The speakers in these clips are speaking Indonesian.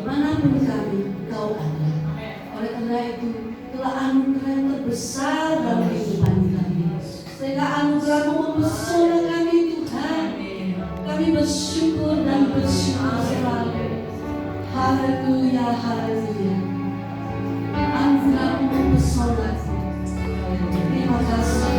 dimanapun kami, Engkau ada. Oleh karena itu, telah anugerah yang terbesar dalam kehidupan kami. Sehingga anugerah-Mu mempesona kami Tuhan. Kami bersyukur dan bersyukur selalu. Haleluya, haleluya. Anugerah-Mu mempesona. Terima kasih.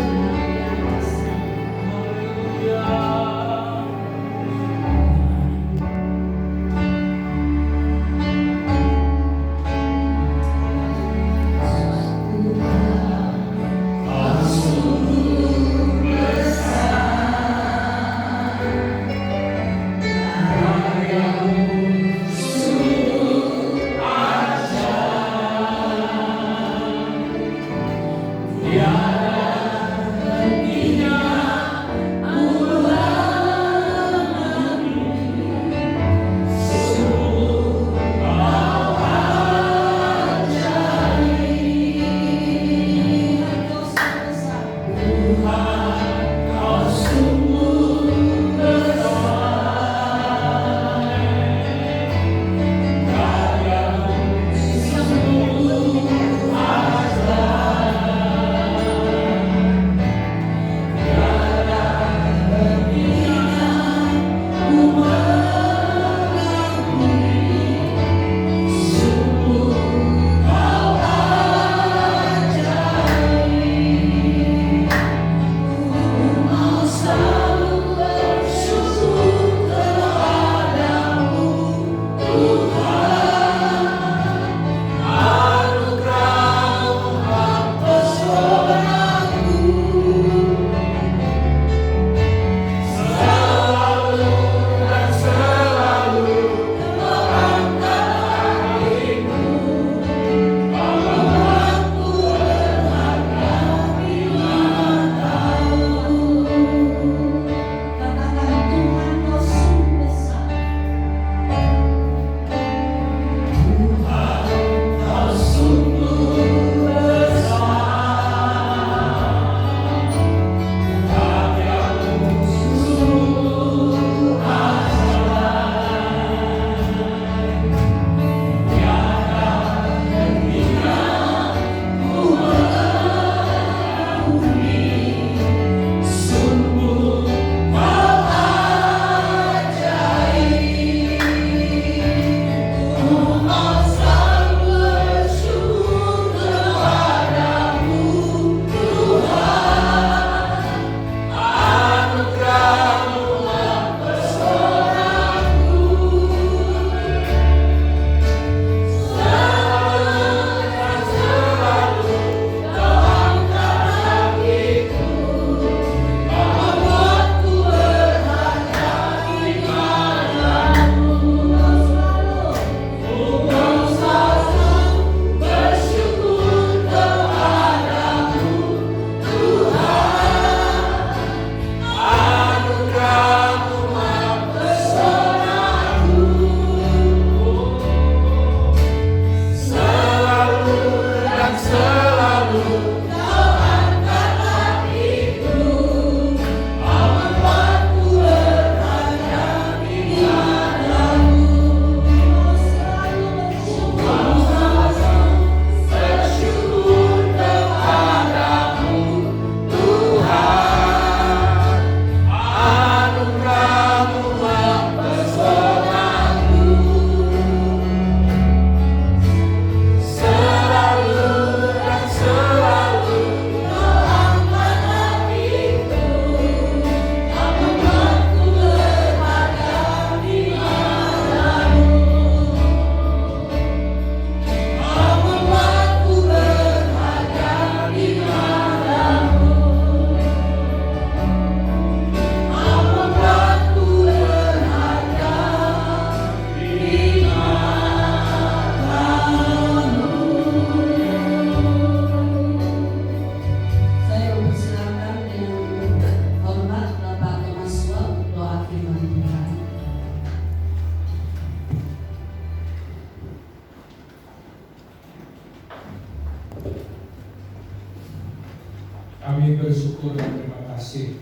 Kami bersyukur dan terima kasih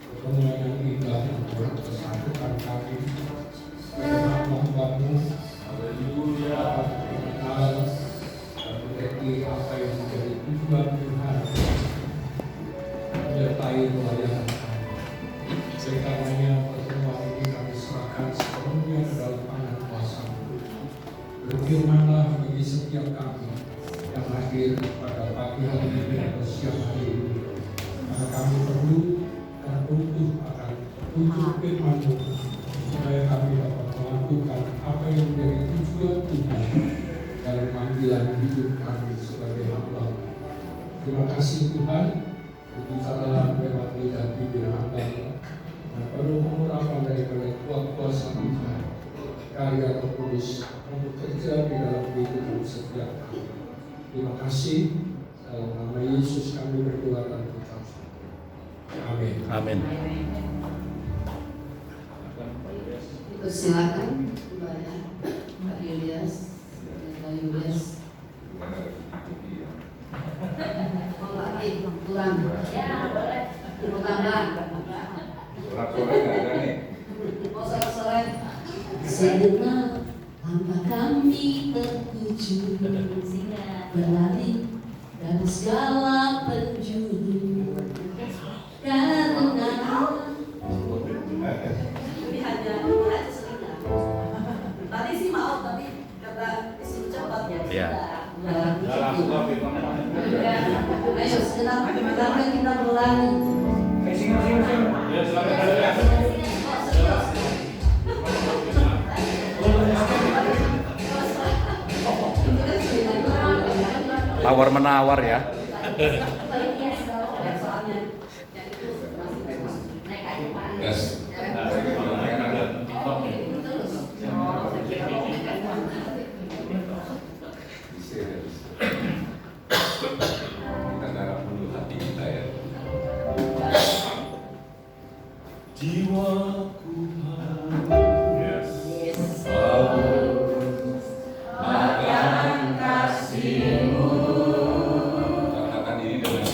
pertemuan yang indah yang telah bersatukan kami dengan hamba-Mu Tuhan Tuhan menyertai pelayanan kami. Sekarang pertemuan ini kami serahkan sepenuhnya ke dalam tangan kuasa-Mu. Berfirmanlah bagi setiap kami yang hadir pada pagi hari ini atau siang hari ini, karena kami perlu dan butuh akan untuk firman-Mu, supaya kami dapat melakukan apa yang menjadi tujuan Tuhan dalam panggilan hidup kami sebagai hamba. Terima kasih Tuhan, berbicara lewat lidah bibir hamba dan penuh pengurapan daripada kuat kuasa Tuhan, karya Roh Kudus untuk bekerja di dalam hidup setiap kami. Terima kasih, dalam nama Yesus kami berdoa dan mengucap. Amin. Amin. Silakan Mbak Yulias. Oh, lagi kurang. Mau tambah. Surat-surat nggak ada nih. Mau sore-sore. Sejenak tanpa kami tertuju berlari dari segala penjuru karena ini hanya selingan. Tadi sih mau tapi kata disuruh cepat ya. Iya. Ya langsung ke firman. Ayo sejenak tanpa kita berlari. Ya silakan. Tawar menawar ya. Yes. Kita garap dulu hati kita ya. Jiwaku harus akan kasih-Mu. Katakan ini dengan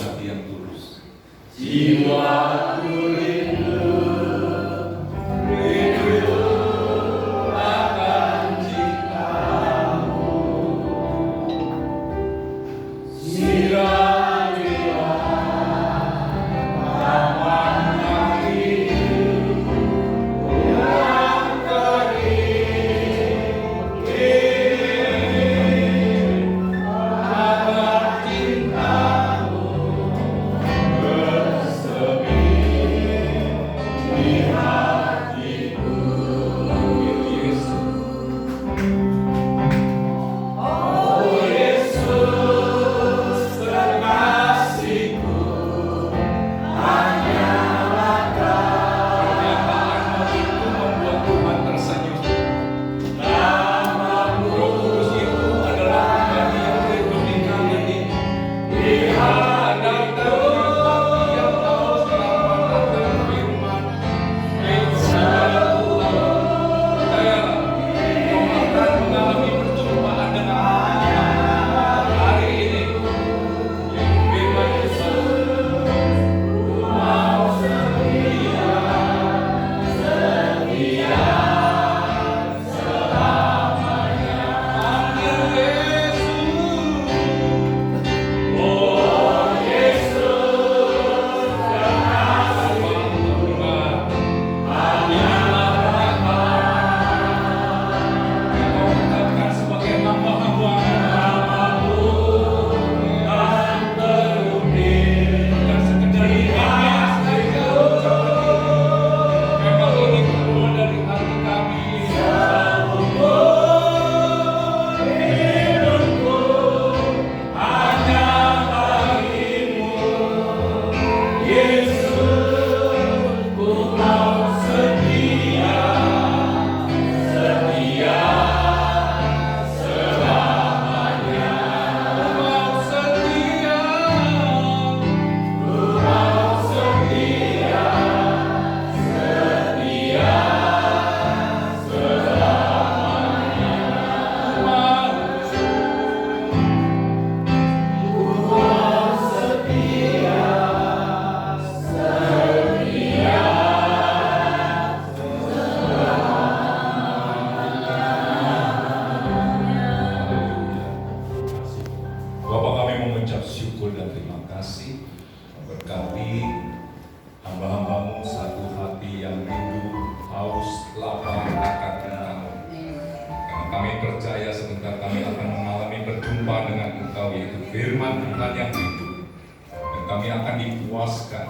yaitu firman Tuhan yang hidup, dan kami akan dipuaskan.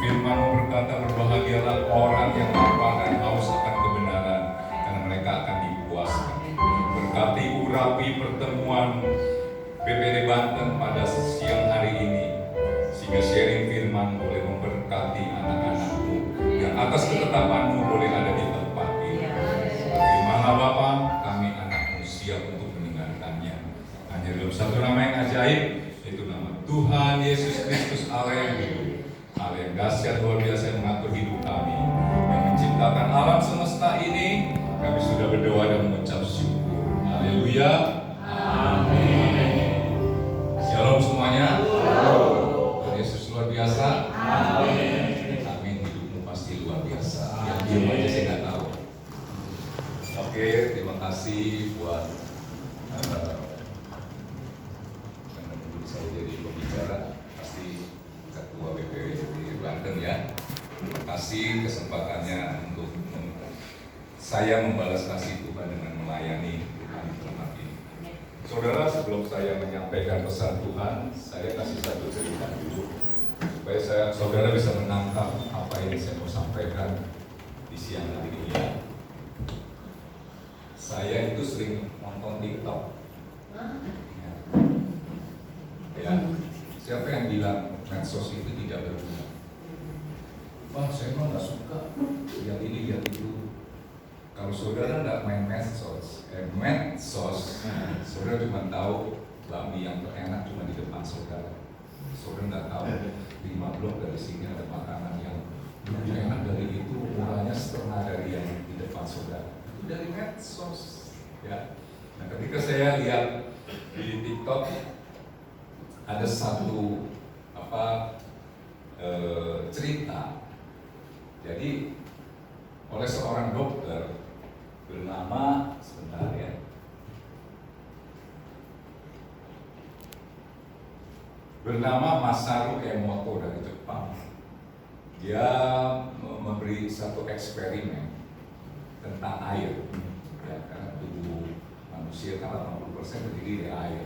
Firman berkata, berbahagialah orang yang lapar dan haus akan kebenaran, karena mereka akan dipuaskan. Berkati urapi pertemuan BPD Banten pada siang hari ini, sehingga sharing firman boleh memberkati anak-anakmu yang atas ketetapanmu boleh ada di tempat ini. Firmanlah Bapa, kami anakmu siap untuk mendengarkannya. Hanya dalam satu nama yang ajaib, yaitu nama Tuhan Yesus Kristus Allah yang hidup, Allah yang dahsyat luar biasa yang mengatur hidup kami, yang menciptakan alam semesta ini. Kami sudah berdoa dan mengucap syukur. Haleluya. Amin. Shalom semuanya. Tuhan Yesus luar biasa. Amin. Amin. Hidupmu pasti luar biasa. Yang diam aja saya nggak tahu. Oke, terima kasih buat karena menurut saya jadi pembicara, pasti Ketua BPD Banten ya. Terima kasih kesempatannya untuk saya membalas kasih Tuhan dengan melayani Tuhan di tempat ini. Saudara, sebelum saya menyampaikan pesan Tuhan, saya kasih satu cerita dulu supaya saudara bisa menangkap apa yang saya mau sampaikan di siang hari ini. Saya itu sering nonton TikTok. Ya. Siapa yang bilang medsos itu tidak berguna? Wah, saya mah nggak suka. Lihat ini, lihat itu. Kalau saudara nggak main medsos, saudara cuma tahu bakmi yang enak cuma di depan saudara. Saudara nggak tahu 5 blok dari sini ada makanan yang lebih enak dari itu, murahnya setengah dari yang di depan saudara. Itu dari medsos, ya. Nah, ketika saya lihat di TikTok ada satu cerita, jadi oleh seorang dokter bernama Masaru Emoto dari Jepang. Dia memberi satu eksperimen tentang air, ya, karena tubuh manusia kan 80% terdiri dari air.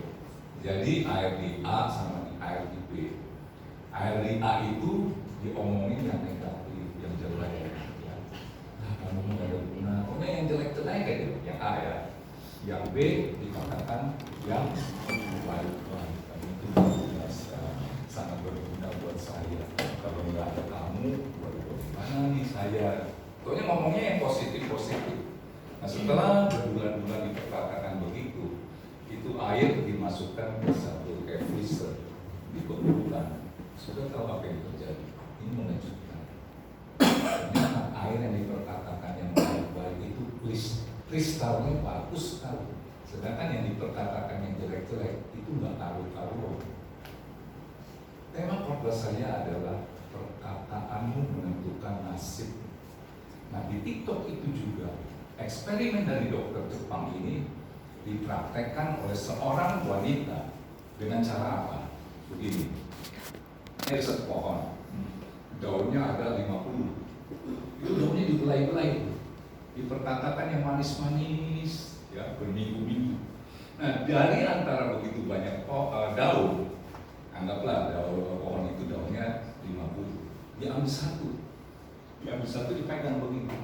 Jadi air di A sama air di B. Air di A itu diomongin yang negatif, yang jelek. Kamu nggak ada guna, pokoknya yang jelek-jelek kayak gitu, yang A ya. Yang B dikatakan yang baik-baik, kamu itu biasa, sangat berguna buat saya. Kalau nggak ada kamu, bagaimana nih saya? Pokoknya ngomongnya yang positif-positif. Nah, setelah berbulan-bulan diperkatakan begitu, itu air dimasukkan ke satu freezer, dikumpulkan. Sudah tahu apa yang terjadi? Ini mengejutkan. Ternyata air yang diperkatakan yang baik-baik itu kristalnya bagus sekali, sedangkan yang diperkatakan yang jelek-jelek itu nggak karu-karuan. Tema khotbah saya adalah perkataanmu menentukan nasib. Nah, di TikTok itu juga eksperimen dari dokter Jepang ini dipraktekkan oleh seorang wanita dengan cara apa? Begini, ini satu pohon, daunnya ada 50. Itu daunnya dibelai-belai, diperkatakan yang manis-manis, ya, berminggu-minggu. Nah, dari antara begitu banyak daun, anggaplah daun pohon itu daunnya 50, diambil satu dipegang begini,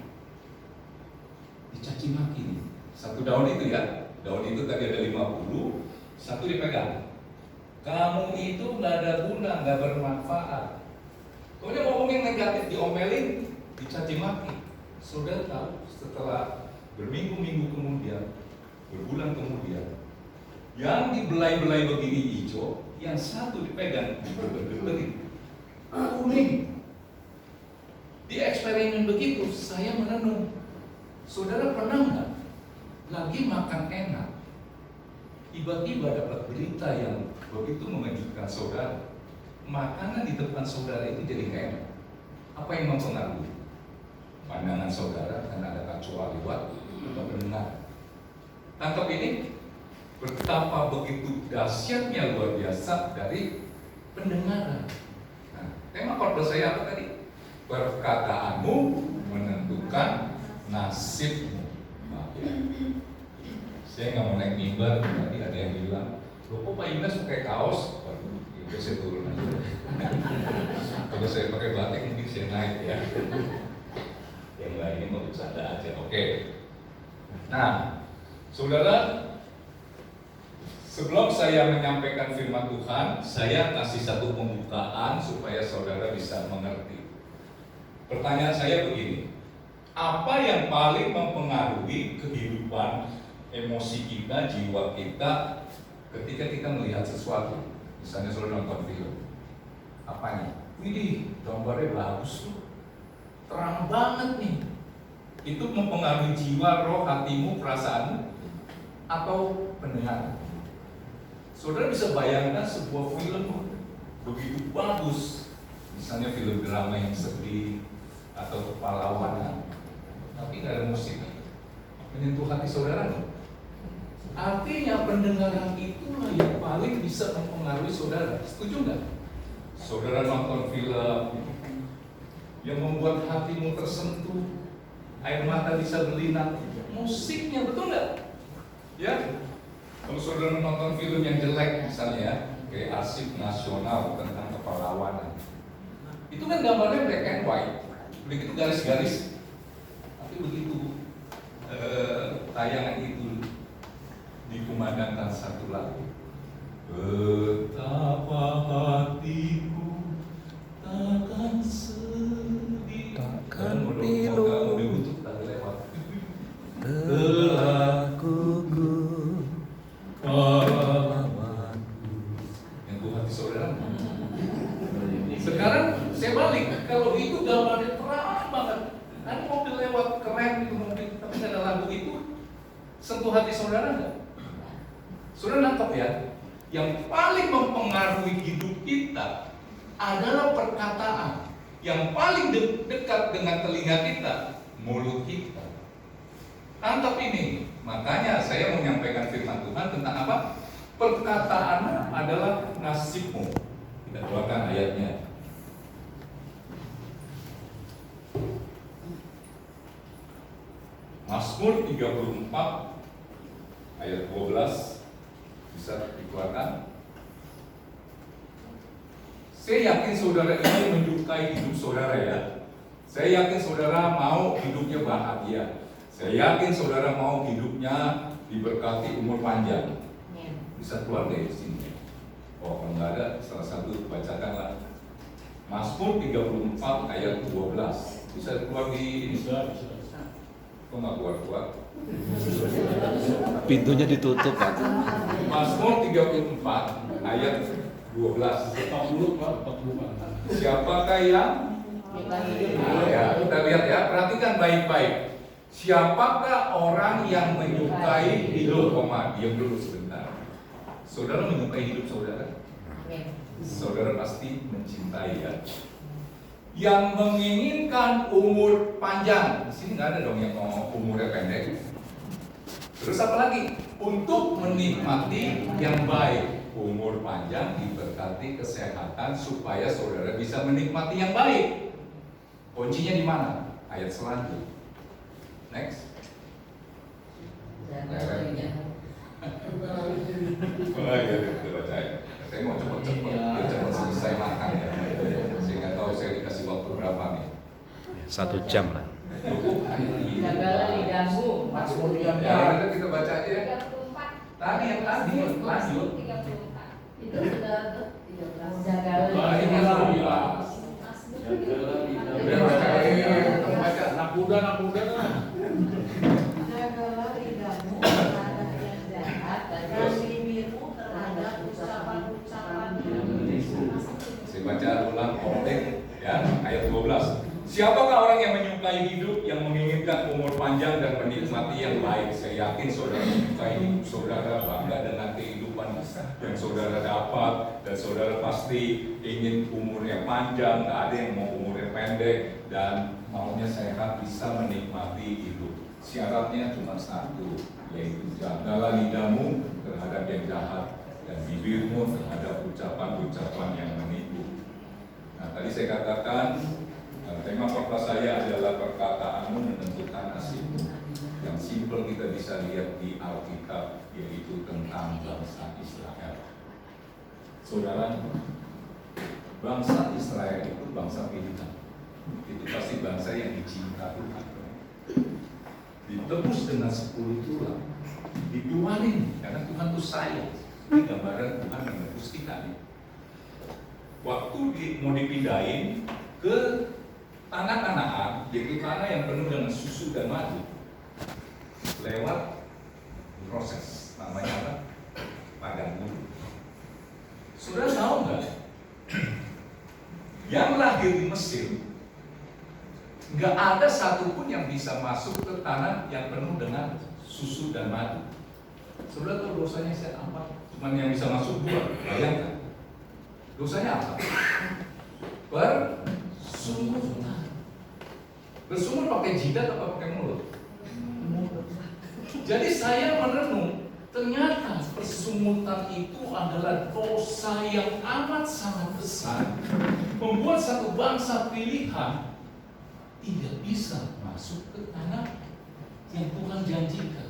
dicaci maki nih. Satu daun itu ya, daun itu tadi ada 50, satu dipegang. Kamu itu nggak ada guna, nggak bermanfaat. Pokoknya ngomongin negatif, diomelin, dicaci maki. Saudara tahu, setelah berminggu-minggu kemudian, berbulan kemudian, yang dibelai-belai begini hijau, yang satu dipegang, dibelit-belit, kuning. Di eksperimen begitu, saya merenung. Saudara pernah nggak lagi makan enak, tiba-tiba dapat berita yang begitu mengejutkan saudara? Makanan di depan saudara itu jadi nggak enak. Apa yang mempengaruhi? Pandangan saudara karena ada kecoa lewat atau mendengar. Tangkap ini, betapa begitu dahsyatnya luar biasa dari pendengaran. Nah, tema khotbah saya apa tadi? Perkataanmu menentukan nasibmu. Nah, ya. Saya nggak mau naik mimbar, tadi ada yang bilang Loh kok Pak Inas pakai kaos? Waduh, itu saya turun aja. Kalau saya pakai batik mungkin saya naik ya. Yang lain ini mau bercanda aja, oke. Nah, saudara, sebelum saya menyampaikan firman Tuhan, saya kasih satu pembukaan supaya saudara bisa mengerti. Pertanyaan saya begini, apa yang paling mempengaruhi kehidupan, emosi kita, jiwa kita ketika kita melihat sesuatu? Misalnya saudara nonton film, apanya? Widih, gambarnya bagus tuh, terang banget nih. Itu mempengaruhi jiwa, roh, hatimu, perasaanmu, atau pendengaran? Saudara bisa bayangkan sebuah film begitu bagus, misalnya film drama yang sedih atau kepahlawanan, tapi nggak ada musik, menyentuh hati saudara. Artinya pendengaran itulah yang paling bisa mempengaruhi saudara. Setuju nggak? Saudara nonton film yang membuat hatimu tersentuh, air mata bisa berlinang, musiknya, betul nggak? Ya. Kalau saudara menonton film yang jelek misalnya ya, kayak arsip nasional tentang kepahlawanan, itu kan gambarnya black and white, begitu garis-garis. Tapi begitu tayangan itu dikumandangkan satu lagu, betapa hatiku takkan sedih, takkan pilu, mobil butuh tak lewat, telah gugur yang hati saudara. Sekarang saya balik, kalau itu gambarnya terang banget, ada mobil lewat keren itu mobil, tapi nggak ada lagu itu, sentuh hati saudara nggak? Saudara nangkep ya? Yang paling mempengaruhi hidup kita adalah perkataan. Yang paling dekat dengan telinga kita, mulut kita. Tangkap ini. Makanya saya menyampaikan firman Tuhan tentang apa? Perkataan adalah nasibmu. Kita doakan ayatnya. Mazmur 34 ayat 12 bisa dikeluarkan. Saya yakin saudara ini menyukai hidup saudara ya. Saya yakin saudara mau hidupnya bahagia. Saya yakin saudara mau hidupnya diberkati umur panjang. Bisa keluar dari sini. Oh, kalau nggak ada, salah satu bacakanlah. Mazmur 34 ayat 12. Bisa keluar di ini. Kok nggak keluar-keluar? Pintunya ditutup, Pak. Mazmur 34 ayat 12. 40 Pak, 40. Siapakah yang? Ya, kita lihat ya, perhatikan baik-baik. Siapakah orang yang menyukai hidup? Diam dulu sebentar. Saudara menyukai hidup saudara? Saudara pasti mencintai ya. Yang menginginkan umur panjang. Di sini nggak ada dong yang mau umurnya pendek. Terus apa lagi? Untuk menikmati yang baik. Umur panjang diberkati kesehatan supaya saudara bisa menikmati yang baik. Kuncinya di mana? Ayat selanjutnya. Next. Oh iya, kita baca ya. Saya mau cepet-cepet, biar cepet selesai makan ya. Saya nggak tahu saya dikasih waktu berapa nih. 1 jam lah. Jagalah lidahmu. Mazmur yang ya, kita baca aja ya. Tadi yang tadi lanjut. Itu sudah 13. Jagalah Oh, ini lidahmu. Udah baca. Anak muda lah. Jagalah lidahmu terhadap yang jahat dan bibirmu terhadap ucapan-ucapan yang Saya baca ulang konteks ya, ayat 12. Siapakah orang yang menyukai hidup, yang menginginkan umur panjang dan menikmati yang baik? Saya yakin saudara menyukai hidup saudara, bangga dengan kehidupan yang saudara dapat, dan saudara pasti ingin umurnya panjang, nggak ada yang mau umurnya pendek, dan maunya sehat, bisa menikmati hidup. Syaratnya cuma satu, yaitu jagalah lidahmu terhadap yang jahat dan bibirmu terhadap ucapan-ucapan yang menipu. Nah, tadi saya katakan tema khotbah saya adalah perkataanmu menentukan nasibmu. Yang simpel kalau kita bisa lihat di Alkitab, yaitu tentang bangsa Israel. Saudara, bangsa Israel itu bangsa pilihan. Itu pasti bangsa yang dicinta Tuhan. Ditebus dengan 10 tulang, dikeluarin karena Tuhan itu sayang. Ini gambaran Tuhan menebus kita nih. Waktu mau dipindahin ke tanah Kanaan, yaitu tanah yang penuh dengan susu dan madu, lewat proses namanya apa? Padang gurun. Saudara tahu nggak? Yang lahir di Mesir, nggak ada satupun yang bisa masuk ke tanah yang penuh dengan susu dan madu. Saudara tahu dosanya saya apa? Cuman yang bisa masuk 2. Bayangkan. Dosanya apa? Bersumur. Bersumur pakai jidat atau pakai mulut? Jadi saya merenung, ternyata persumutan itu adalah dosa yang amat sangat besar, membuat satu bangsa pilihan tidak bisa masuk ke tanah yang Tuhan janjikan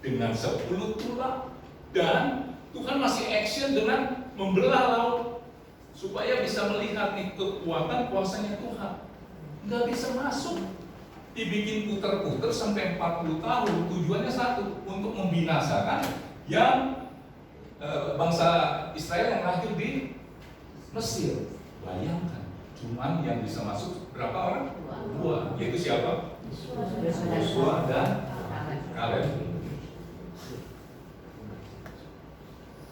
dengan 10 tulang, dan Tuhan masih action dengan membelah laut supaya bisa melihat nih kekuatan kuasanya Tuhan. Nggak bisa masuk, dibikin puter-puter sampai 40 tahun. Tujuannya satu, untuk membinasakan yang bangsa Israel yang lahir di Mesir. Bayangkan, cuman yang bisa masuk berapa orang? 2. Yaitu siapa? Yosua dan Kaleb.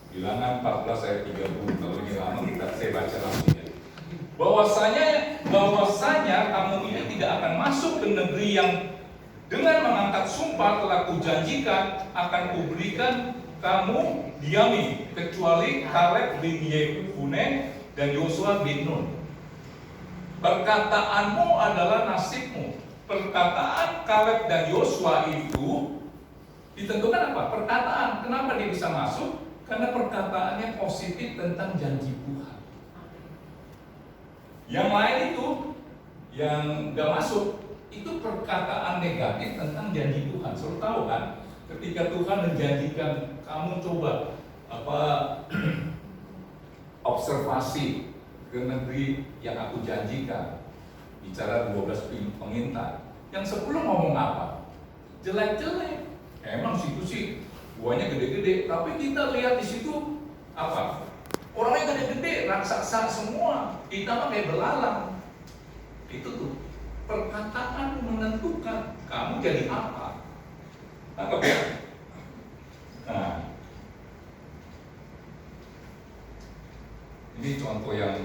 Bilangan 14 ayat 30. Kalau ini lama saya baca langsung ya. Bahwasanya kamu ini tidak akan masuk ke negeri yang dengan mengangkat sumpah telah kujanjikan akan kuberikan kamu diami, kecuali Kaleb bin Yefune dan Yosua bin Nun. Perkataanmu adalah nasibmu. Perkataan Kaleb dan Yosua itu ditentukan apa? Perkataan. Kenapa dia bisa masuk? Karena perkataannya positif tentang janji Tuhan. Yang lain itu, yang gak masuk, itu perkataan negatif tentang janji Tuhan. Selalu tahu kan, ketika Tuhan menjanjikan kamu coba observasi ke negeri yang aku janjikan, bicara 12 pengintai, yang 10 ngomong apa? Jelek-jelek. Emang situ sih buahnya gede-gede, tapi kita lihat di situ apa? Orangnya gede-gede, raksasa semua. Kita mah kayak belalang. Itu tuh perkataan menentukan kamu jadi apa. Tangkap ya? Nah, ini contoh yang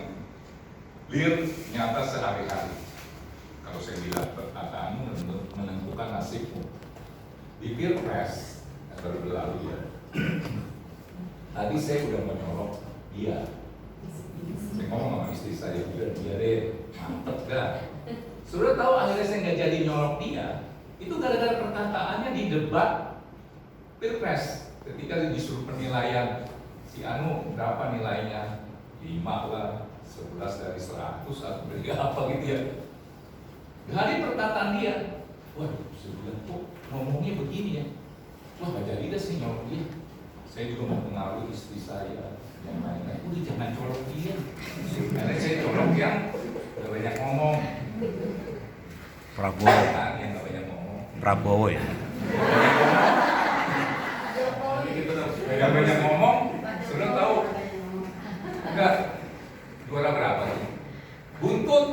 real, nyata sehari-hari. Kalau saya bilang perkataanmu menentukan nasibmu. Di Pilpres baru berlalu ya. Tadi saya udah menyolok dia. Saya ngomong sama istri saya, dia deh mantep gak? Sudah tahu akhirnya saya nggak jadi nyolok dia. Itu gara-gara perkataannya di debat Pilpres. Ketika disuruh penilaian, si Anu berapa nilainya? 5 lah, 11 dari 100 atau apa gitu ya. Dari perkataan dia, waduh, sebulan kok ngomongnya begini ya. Wah, gak jadi deh sih nyolok dia. Saya juga mau pengaruhi istri saya yang lain-lain. Udah jangan colok dia. Karena saya colok yang gak banyak ngomong. Prabowo. Yang gak banyak ngomong. Prabowo ya. Gak banyak ngomong. Sudah tahu? Enggak. Juara berapa sih? Buntut.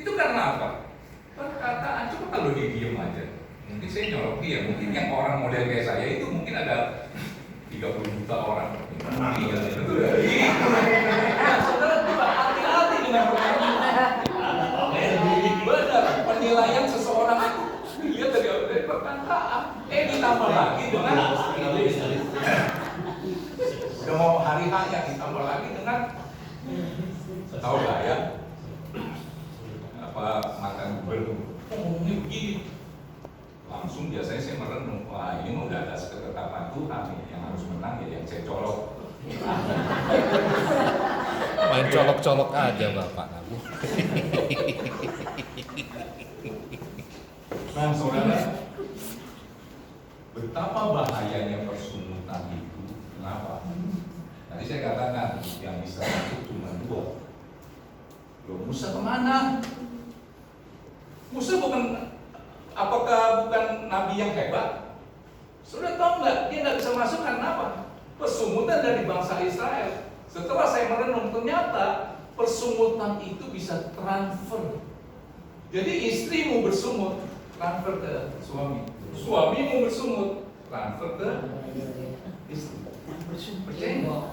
Itu karena apa? Perkataan. Coba kalau dia diem aja. Mungkin saya nyolok dia, mungkin yang orang model kayak saya itu mungkin ada 30 juta orang. Iya, itu dari. Nah, saudara juga hati-hati dengan perkataan. Benar, penilaian seseorang itu dilihat dari perkataan. Ditambah lagi dengan udah mau hari hanya ditambah lagi dengan tahu nggak ya? Apa makan gubernur? Ngomongnya begini. Langsung biasanya saya merenung, wah ini udah ada ketetapan Tuhan nih, yang harus menang ya yang saya colok. Main colok-colok aja Bapak. Nah saudara, betapa bahayanya persungutan itu. Kenapa? Tadi saya katakan yang bisa masuk cuma 2. Loh, Musa kemana? Musa apakah bukan nabi yang hebat? Sudah tahu nggak? Dia nggak bisa masuk karena apa? Persungutan dari bangsa Israel. Setelah saya merenung, ternyata persungutan itu bisa transfer. Jadi istrimu bersungut, transfer ke suami. Suamimu bersungut, transfer ke istri. Percaya nggak?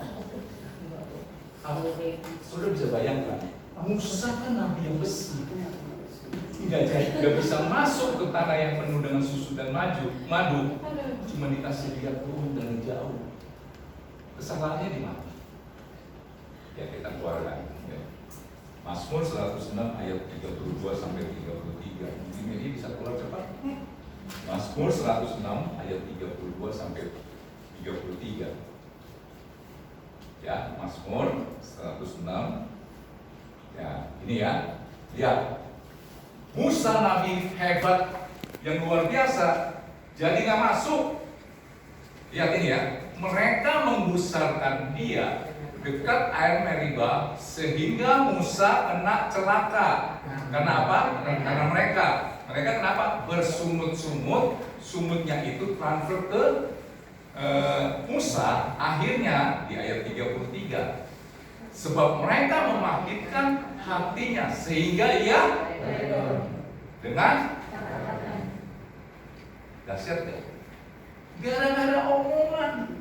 Sudah bisa bayangkan, Musa kan nabi yang besi, nggak bisa masuk ke tanah yang penuh dengan susu dan madu, cuma dikasih lihat turun dari jauh. Kesalahannya di mana? Ya kita keluarkan. Ya. Mazmur 106 ayat 32 sampai 33. Ini bisa keluar cepat. Mazmur 106 ayat 32 sampai 33. Ya, Mazmur 106. Ya, ini ya. Lihat. Musa nabi hebat yang luar biasa, jadi nggak masuk. Lihat ini ya. Mereka menggusarkan dia dekat air Meriba sehingga Musa kena celaka. Karena apa? Karena mereka kenapa? Bersungut-sungut, sumutnya itu transfer ke Musa. Akhirnya di ayat 33, sebab mereka memakitkan hatinya sehingga ia dengan dahsyat ya. Gara-gara omongan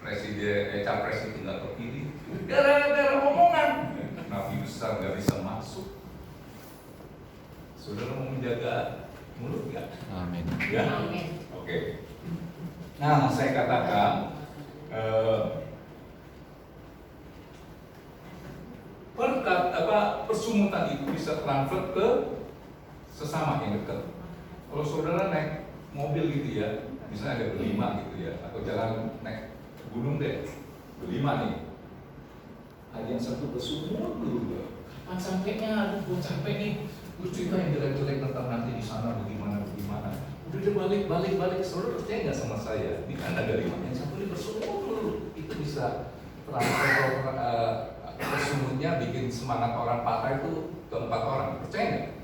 presiden, capres itu nggak terpilih, gara-gara omongan nabi besar nggak bisa masuk. Saudara mau menjaga mulut nggak? Amin. Ya. Oke. Nah, saya katakan persungutan itu bisa transfer ke sesama yang dekat. Kalau saudara naik mobil gitu ya, misalnya ada berlima gitu ya, atau jalan naik gunung deh, berlima nih, ada yang satu bersungut dulu, kapan sampainya? Aduh, gue capek nih, gue cerita yang jelek-jelek tentang nanti di sana bagaimana. Udah dia balik, saudara percaya nggak sama saya? Ini kan ada 5 yang satu ini bersungut dulu, itu bisa transfer bersungutnya bikin semangat orang patah itu ke 4 orang, percaya nggak?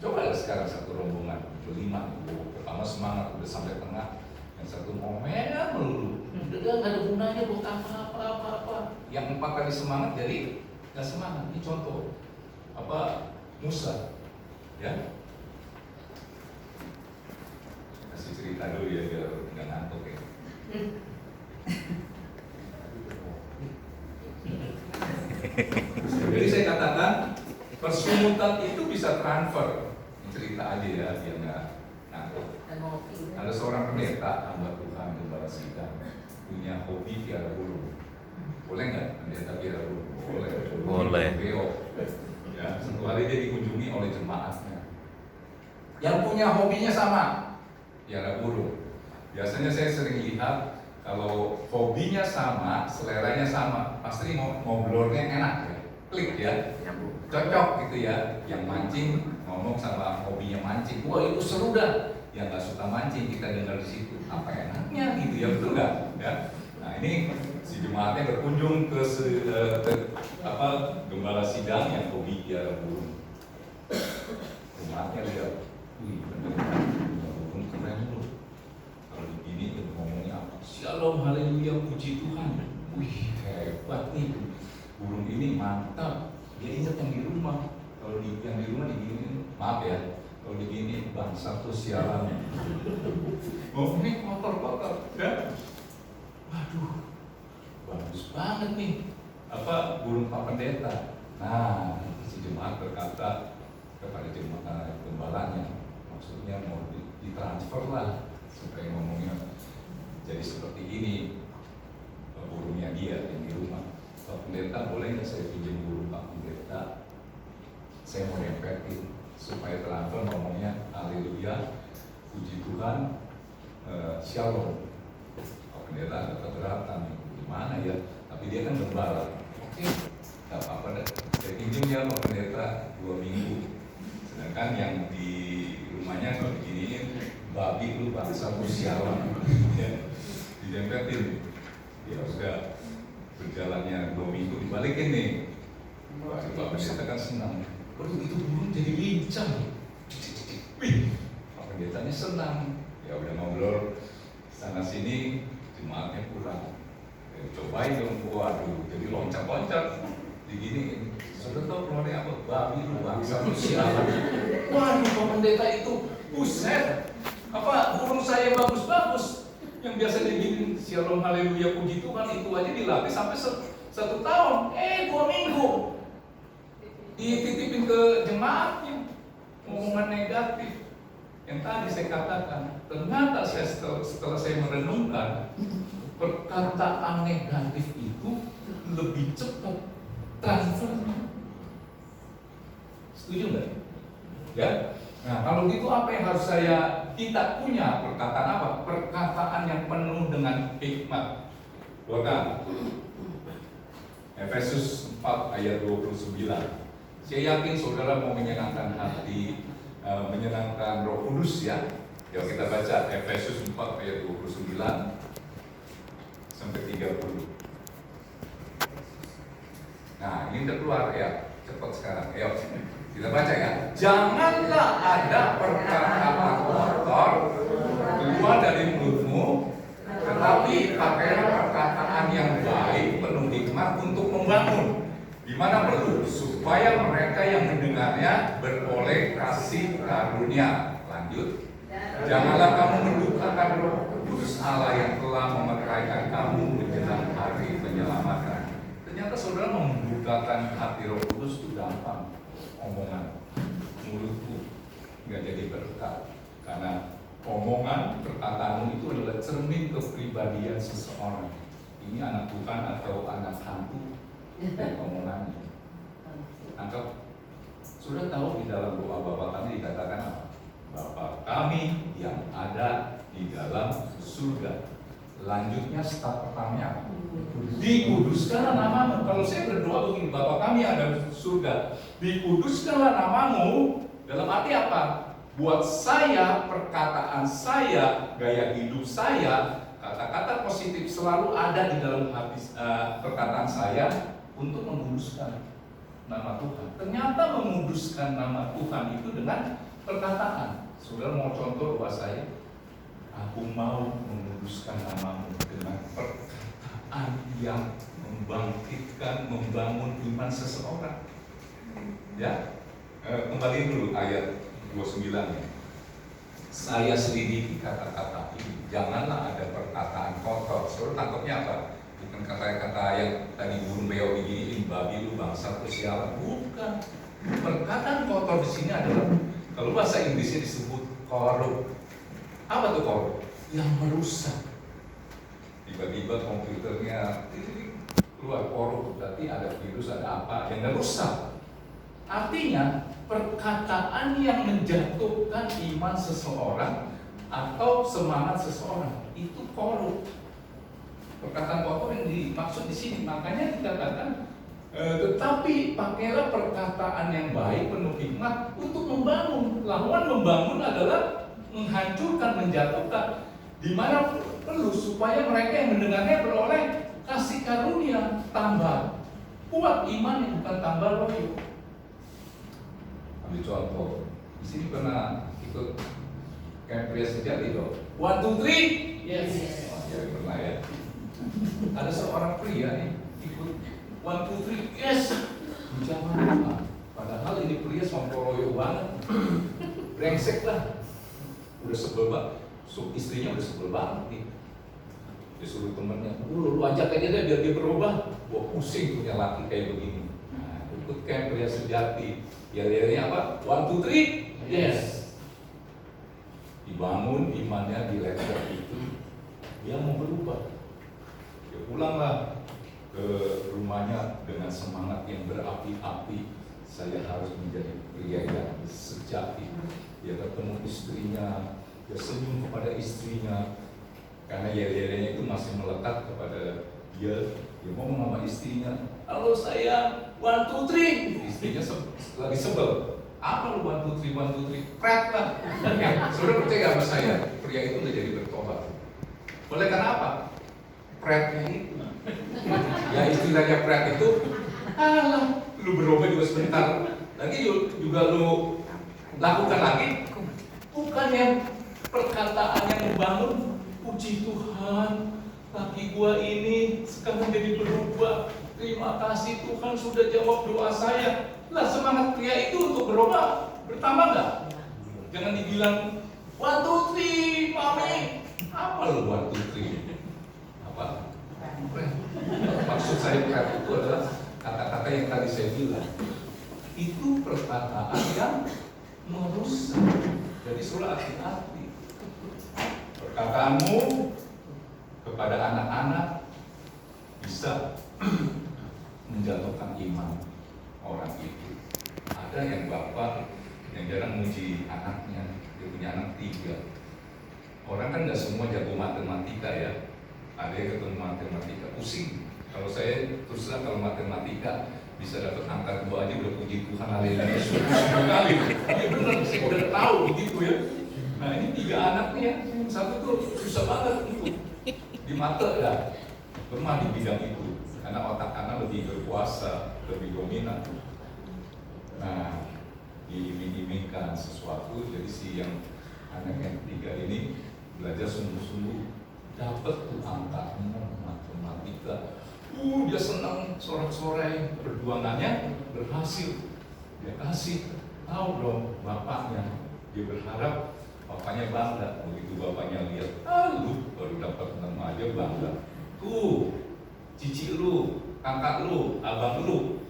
Coba sekarang satu rombongan berlima, pertama semangat udah sampai tengah, yang satu ngomel melulu, udah nggak ada gunanya buat apa. Yang 4 tadi semangat jadi nggak semangat. Ini contoh Musa, ya. Kasih cerita dulu ya biar nggak ngantuk ya. Jadi saya katakan persungutan itu bisa transfer. Cerita aja ya biar nggak ngantuk. Ada seorang pendeta hamba Tuhan Gembala Sidang punya hobi piara burung. Boleh nggak pendeta piara burung? Boleh. Ya, satu hari dia dikunjungi oleh jemaatnya. Yang punya hobinya sama, piara burung. Biasanya saya sering lihat kalau hobinya sama, seleranya sama, pasti ngobrolnya enak ya, klik ya, cocok gitu ya. Yang mancing ngomong sama hobinya mancing, wah itu seru dah. Yang nggak suka mancing kita dengar di situ, apa enaknya gitu ya, betul nggak? Ya. Nah ini si jemaatnya berkunjung ke Gembala Sidang yang hobi piara burung. Jemaatnya lihat, wih bener burung keren loh. Kalau begini itu ngomongnya apa? Shalom, haleluya, puji Tuhan. Wih hebat nih, burung ini mantap. Dia ingat yang di rumah. Kalau yang di rumah digini, maaf ya, kalau digini bangsa tuh sialan. Oh ini kotor-kotor, ya? Waduh, bagus banget nih. Burung Pak Pendeta. Nah, si jemaat berkata kepada jemaat gembalanya, maksudnya mau ditransfer lah supaya ngomongnya jadi seperti ini. Burungnya dia yang di rumah. Pak Pendeta, boleh nggak saya pinjam burung Pak Pendeta? Saya mau nempetin supaya transfer ngomongnya haleluya, puji Tuhan, shalom. Pak Pendeta agak keberatan nih, gimana ya? Tapi dia kan gembala. Oke, nggak apa-apa deh. Saya pinjam ya Pak Pendeta 2 minggu. Sedangkan yang di rumahnya kalau beginiin babi lu bangsa lu sialan. Ya, dijempetin. Ya sudah berjalannya 2 minggu dibalikin nih. Wah, Pak Pendeta kan senang. Waduh, itu burung jadi lincah. Wih, Pak Pendetanya senang. Ya udah ngobrol sana sini, jemaatnya kurang. Ya, cobain dong, waduh, jadi loncat-loncat. Digini, sudah tahu keluarnya apa? Babi lu bangsa lu sialan. Waduh, Pak Pendeta itu, buset. Apa burung saya bagus-bagus? Yang biasa digini, shalom haleluya puji Tuhan, itu aja dilatih sampai 1 tahun. 2 minggu dititipin ke jemaatnya omongan negatif. Yang tadi saya katakan, ternyata setelah saya merenungkan, perkataan negatif itu lebih cepat transfernya. Setuju nggak? Ya. Nah, kalau gitu apa yang harus kita punya? Perkataan apa? Perkataan yang penuh dengan hikmat. Bukan? Efesus 4 ayat 29. Saya yakin saudara mau menyenangkan hati, menyenangkan Roh Kudus ya. Yuk kita baca Efesus 4 ayat 29 sampai 30. Nah, ini udah keluar ya. Cepat sekarang. Ayo kita baca ya. Janganlah ada perkataan kotor keluar dari mulutmu, tetapi pakailah perkataan yang baik penuh hikmat untuk membangun di mana perlu, supaya mereka yang mendengarnya beroleh kasih karunia. Lanjut. Janganlah kamu mendukakan Roh Kudus Allah yang telah memerintahkan kamu menjelang hari penyelamatan. Ternyata saudara membukakan hati Roh Kudus itu gampang. Omongan mulutku nggak jadi berkat, karena omongan perkataanmu itu adalah cermin kepribadian seseorang. Ini anak Tuhan atau anak hantu dari omongannya. Anggap sudah tahu di dalam doa Bapa kami dikatakan apa? Bapa kami yang ada di dalam surga. Lanjutnya staf pertamanya dikuduskanlah namamu. Kalau saya berdoa begini, Bapa kami yang ada di surga, dikuduskanlah namamu. Dalam arti apa? Buat saya, perkataan saya, gaya hidup saya, kata-kata positif selalu ada di dalam hati perkataan saya untuk menguduskan nama Tuhan. Ternyata menguduskan nama Tuhan itu dengan perkataan. Saudara mau contoh doa saya? Aku mau menguduskan namamu dengan perkataan yang membangkitkan, membangun iman seseorang. Ya, kembali dulu ayat 29 ya. Saya selidiki kata-kata ini. Janganlah ada perkataan kotor. Saudara tangkapnya apa? Bukan kata-kata yang tadi burung beo begini, babi lu bangsa lu sialan. Bukan. Perkataan kotor di sini adalah, kalau bahasa Inggrisnya disebut korup. Apa tuh korup? Yang merusak. Tiba-tiba komputernya keluar korup, berarti ada virus, ada apa yang merusak. Artinya perkataan yang menjatuhkan iman seseorang atau semangat seseorang itu korup. Perkataan kotor yang dimaksud di sini, makanya dikatakan tetapi pakailah perkataan yang baik penuh hikmat untuk membangun. Lawan membangun adalah menghancurkan, menjatuhkan, di mana perlu supaya mereka yang mendengarnya beroleh kasih karunia, tambah kuat iman, bukan tambah loyo. Ambil contoh, di sini pernah ikut camp pria sejati dong. 1, 2, 3, Yes. Ya pernah ya. Ada seorang pria nih ikut 1, 2, 3, yes. Jangan. Padahal ini pria sompoloyo banget, brengsek lah. Udah sebel banget, istrinya udah sebel banget nih. Dia suruh temennya, lu ajak aja deh biar dia berubah. Wah pusing punya laki kayak begini. Nah, ikut camp pria sejati. Ya apa? 1, 2, 3, yes. Dibangun imannya di level itu, dia mau berubah. Dia pulanglah ke rumahnya dengan semangat yang berapi-api. Saya harus menjadi pria yang sejati. Dia ketemu istrinya, dia senyum kepada istrinya, karena yel-yelnya itu masih melekat kepada dia. Dia ngomong sama istrinya, halo saya 1, 2, 3. Istrinya lagi sebel. Apa lu 1, 2, 3, 1, 2, 3? Pret lah. Oke, saudara percaya sama saya, pria itu udah jadi bertobat. Oleh karena apa? Pretnya itu. Ya istilahnya pret itu, alah, lu berubah juga sebentar. Lagi juga lu lakukan lagi. Bukannya perkataan yang membangun, puji Tuhan, laki gua ini sekarang jadi berubah. Terima kasih Tuhan sudah jawab doa saya. Lah semangat pria itu untuk berubah bertambah nggak? Jangan dibilang 1, 2, 3, mami. Apa lu 1, 2, 3? Apa? Maksud saya pret itu adalah kata-kata yang tadi saya bilang. Itu perkataan yang merusak. Jadi suruh hati-hati. Perkataanmu kepada anak-anak bisa menjatuhkan iman orang itu. Ada yang bapak yang jarang muji anaknya, dia punya anak 3. Orang kan nggak semua jago matematika ya. Ada yang ketemu matematika pusing. Kalau saya terus terang kalau matematika bisa dapat angka 2 aja udah puji Tuhan, haleluya sekali. Ya benar, saya udah tahu begitu ya. Nah ini 3 anaknya, satu tuh susah banget itu di mata ya, lemah di bidang itu karena otak kanan lebih berkuasa, lebih dominan. Nah diiming-imingkan sesuatu, jadi si yang anak yang 3 ini belajar sungguh-sungguh, dapat tuh angkanya matematika. Dia senang sorak-sorai, perjuangannya berhasil. Dia kasih tahu dong bapaknya. Dia berharap bapaknya bangga. Begitu bapaknya lihat, lu baru dapat 6 aja bangga. Tuh, cici lu, kakak lu, abang lu,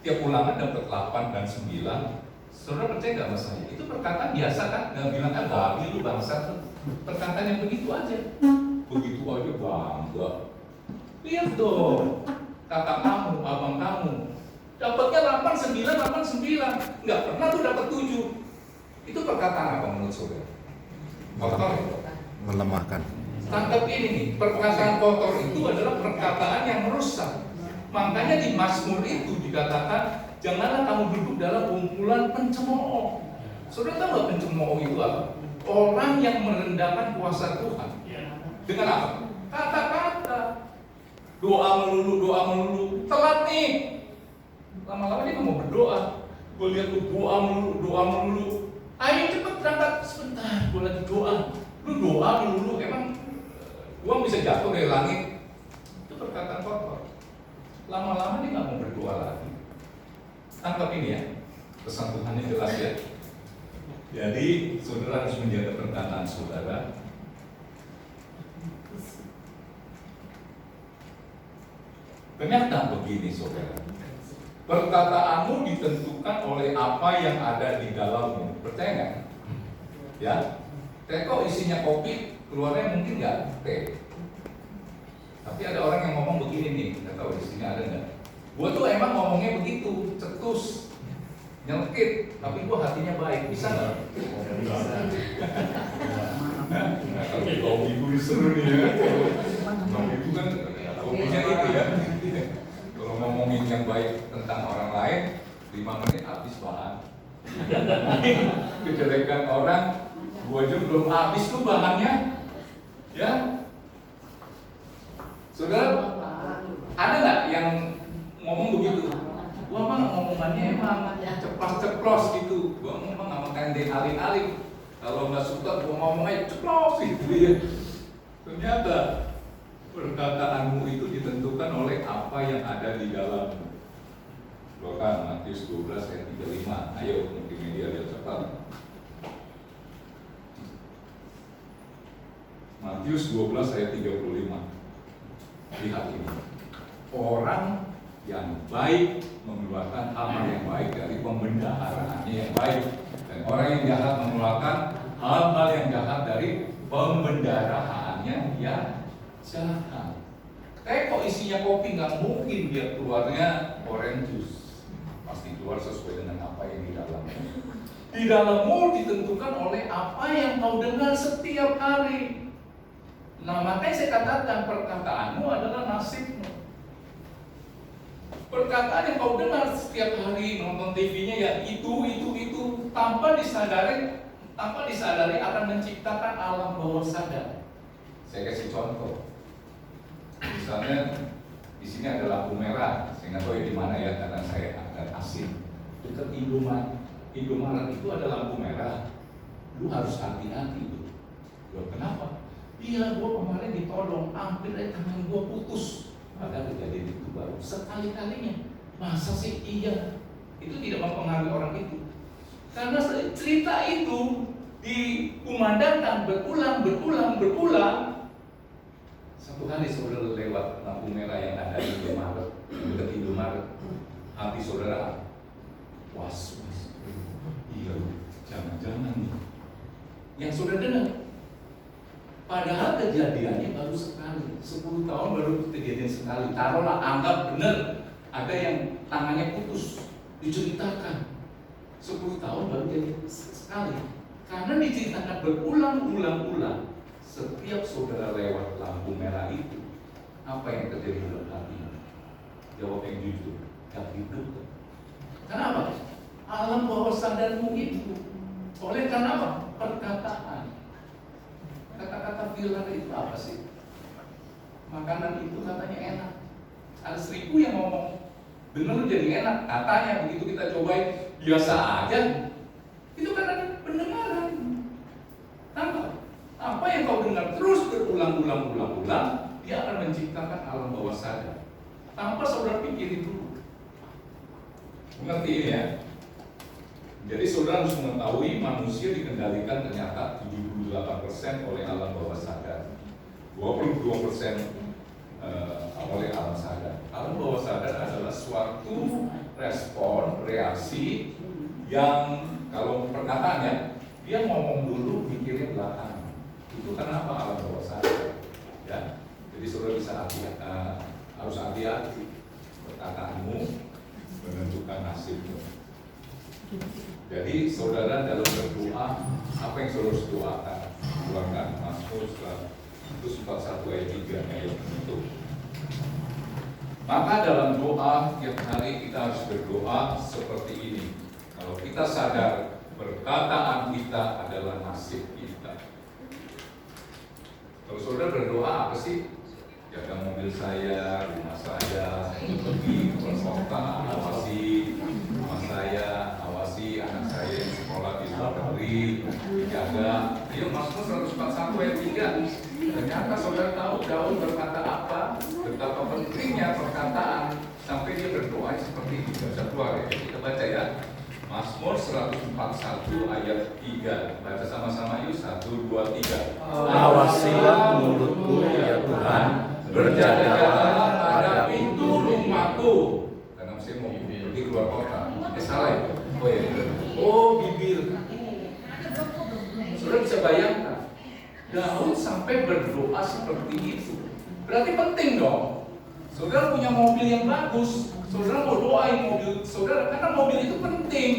tiap ulangan dapat 8 dan 9. Saudara percaya nggak mas saya? Itu perkataan biasa kan? Nggak bilang kan babi lu bangsa. Perkataan yang begitu aja. Begitu aja bangga. Lihat dong, kakak kamu, abang kamu, dapatnya 8, 9, 8, 9, nggak pernah tuh dapat 7. Itu perkataan apa menurut saudara? Kotor. Melemahkan. Tangkap ini nih, perkataan kotor itu adalah perkataan yang merusak. Makanya di Mazmur itu dikatakan, janganlah kamu duduk dalam kumpulan pencemooh. Saudara tahu nggak pencemooh itu apa? Orang yang merendahkan kuasa Tuhan. Dengan apa? Kata-kata. Doa melulu, telat nih. Lama-lama dia nggak mau berdoa. Gue lihat lu doa melulu. Ayo cepet berangkat, sebentar, gue lagi doa. Lu doa melulu, emang uang bisa jatuh dari langit? Itu perkataan kotor. Lama-lama dia nggak mau berdoa lagi. Tangkap ini ya, pesan Tuhannya jelas ya. Jadi saudara harus menjaga perkataan saudara. Ternyata begini saudara, perkataanmu ditentukan oleh apa yang ada di dalammu. Percaya nggak? Ya, teh kok isinya kopi, keluarnya mungkin nggak teh. Tapi ada orang yang ngomong begini nih, nggak tahu di sini ada nggak? Gua tuh emang ngomongnya begitu, cetus, nyelkit, tapi gua hatinya baik, bisa nggak? Nah, kalau kopi itu seru nih ya. Kopi itu kan kopinya itu ya. Kalau ngomongin yang baik tentang orang lain, 5 menit habis bahan. Kejelekan orang, 2 jam belum habis tuh bahannya. Ya, saudara, ada nggak yang ngomong begitu? Gua mah ngomongannya emang ceplos-ceplos gitu. Gua ngomong sama tendeng alih-alih. Kalau nggak suka, gua ngomongnya ceplos gitu ya. Ternyata perkataanmu itu ditentukan oleh apa yang ada di dalammu. Bahkan Matius 12 ayat 35. Ayo multimedia lihat cepat. Matius 12 ayat 35. Lihat ini. Orang yang baik mengeluarkan hal yang baik dari pembendaharaannya yang baik, dan orang yang jahat mengeluarkan hal-hal yang jahat dari pembendaharaannya yang jahat. Kok isinya kopi, nggak mungkin dia keluarnya orange juice. Pasti keluar sesuai dengan apa yang di dalamnya. Di dalammu ditentukan oleh apa yang kau dengar setiap hari. Nah, makanya saya katakan perkataanmu adalah nasibmu. Perkataan yang kau dengar setiap hari, nonton TV-nya ya itu. tanpa disadari akan menciptakan alam bawah sadar. Saya kasih contoh. Misalnya di sini ada lampu merah, saya nggak tahu ya di mana ya karena saya agak asing. Dekat Indomaret itu ada lampu merah. Lu harus hati-hati tuh. Loh, kenapa? Iya, gua kemarin ditodong, hampir aja tangan gua putus. Padahal kejadian itu baru sekali-kalinya. Masa sih iya? Itu tidak mempengaruhi orang itu. Karena cerita itu dikumandangkan berulang. Satu hari saudara lewat lampu merah yang ada di Indomaret, dekat Indomaret, hati saudara was. Iya, jangan-jangan nih. Yang saudara dengar, padahal kejadiannya baru sekali, 10 tahun baru kejadian sekali. Taruhlah anggap benar ada yang tangannya putus, diceritakan 10 tahun baru jadi sekali. Karena diceritakan berulang-ulang. Setiap saudara lewat lampu merah itu, apa yang terjadi dalam hatinya? Jawab yang jujur, gak hidup. Kenapa? Alam bawah sadarmu itu. Oleh karena apa? Perkataan. Kata-kata Firman itu apa sih? Makanan itu katanya enak. Ada 1000 yang ngomong, bener jadi enak. Katanya begitu kita cobain, biasa aja. Itu karena pendengaran. Tanpa apa yang kau dengar terus berulang-ulang, dia akan menciptakan alam bawah sadar. Tanpa saudara pikirin dulu. Mengerti ini ya? Jadi saudara harus mengetahui manusia dikendalikan ternyata 78% oleh alam bawah sadar, 22% oleh alam sadar. Alam bawah sadar adalah suatu respon, reaksi yang kalau perkataannya dia ngomong dulu, mikirin belakang. Itu kenapa alam bawah sadar? Ya, jadi saudara bisa harus hati-hati. Perkataanmu menentukan nasibmu. Jadi saudara dalam berdoa, apa yang saudara harus doakan? Keluarkan Mazmur 141 ayat 3 ayat itu. Maka dalam doa tiap hari kita harus berdoa seperti ini. Kalau kita sadar perkataan kita adalah nasib kita. Kalau saudara berdoa apa sih? Jaga mobil saya, rumah saya, pergi ke kota, awasi rumah saya, awasi anak saya yang sekolah di luar negeri, dijaga. Ayo Mazmur 141 ayat 3. Ternyata saudara tahu Daud berkata apa, betapa pentingnya perkataan sampai dia berdoa seperti ini. Bisa keluar ya, kita baca ya. Mazmur 141 ayat 3. Baca sama-sama yuk, 1, 2, 3. Awasilah mulutku ya Tuhan, berjaga-jagalah pada pintu rumahku. Karena saya mau pergi keluar kota. Salah ya? Oh ya. Oh bibir. Saudara bisa bayangkan, Daud sampai berdoa seperti itu. Berarti penting dong. Saudara punya mobil yang bagus, saudara mau doain mobil saudara karena mobil itu penting.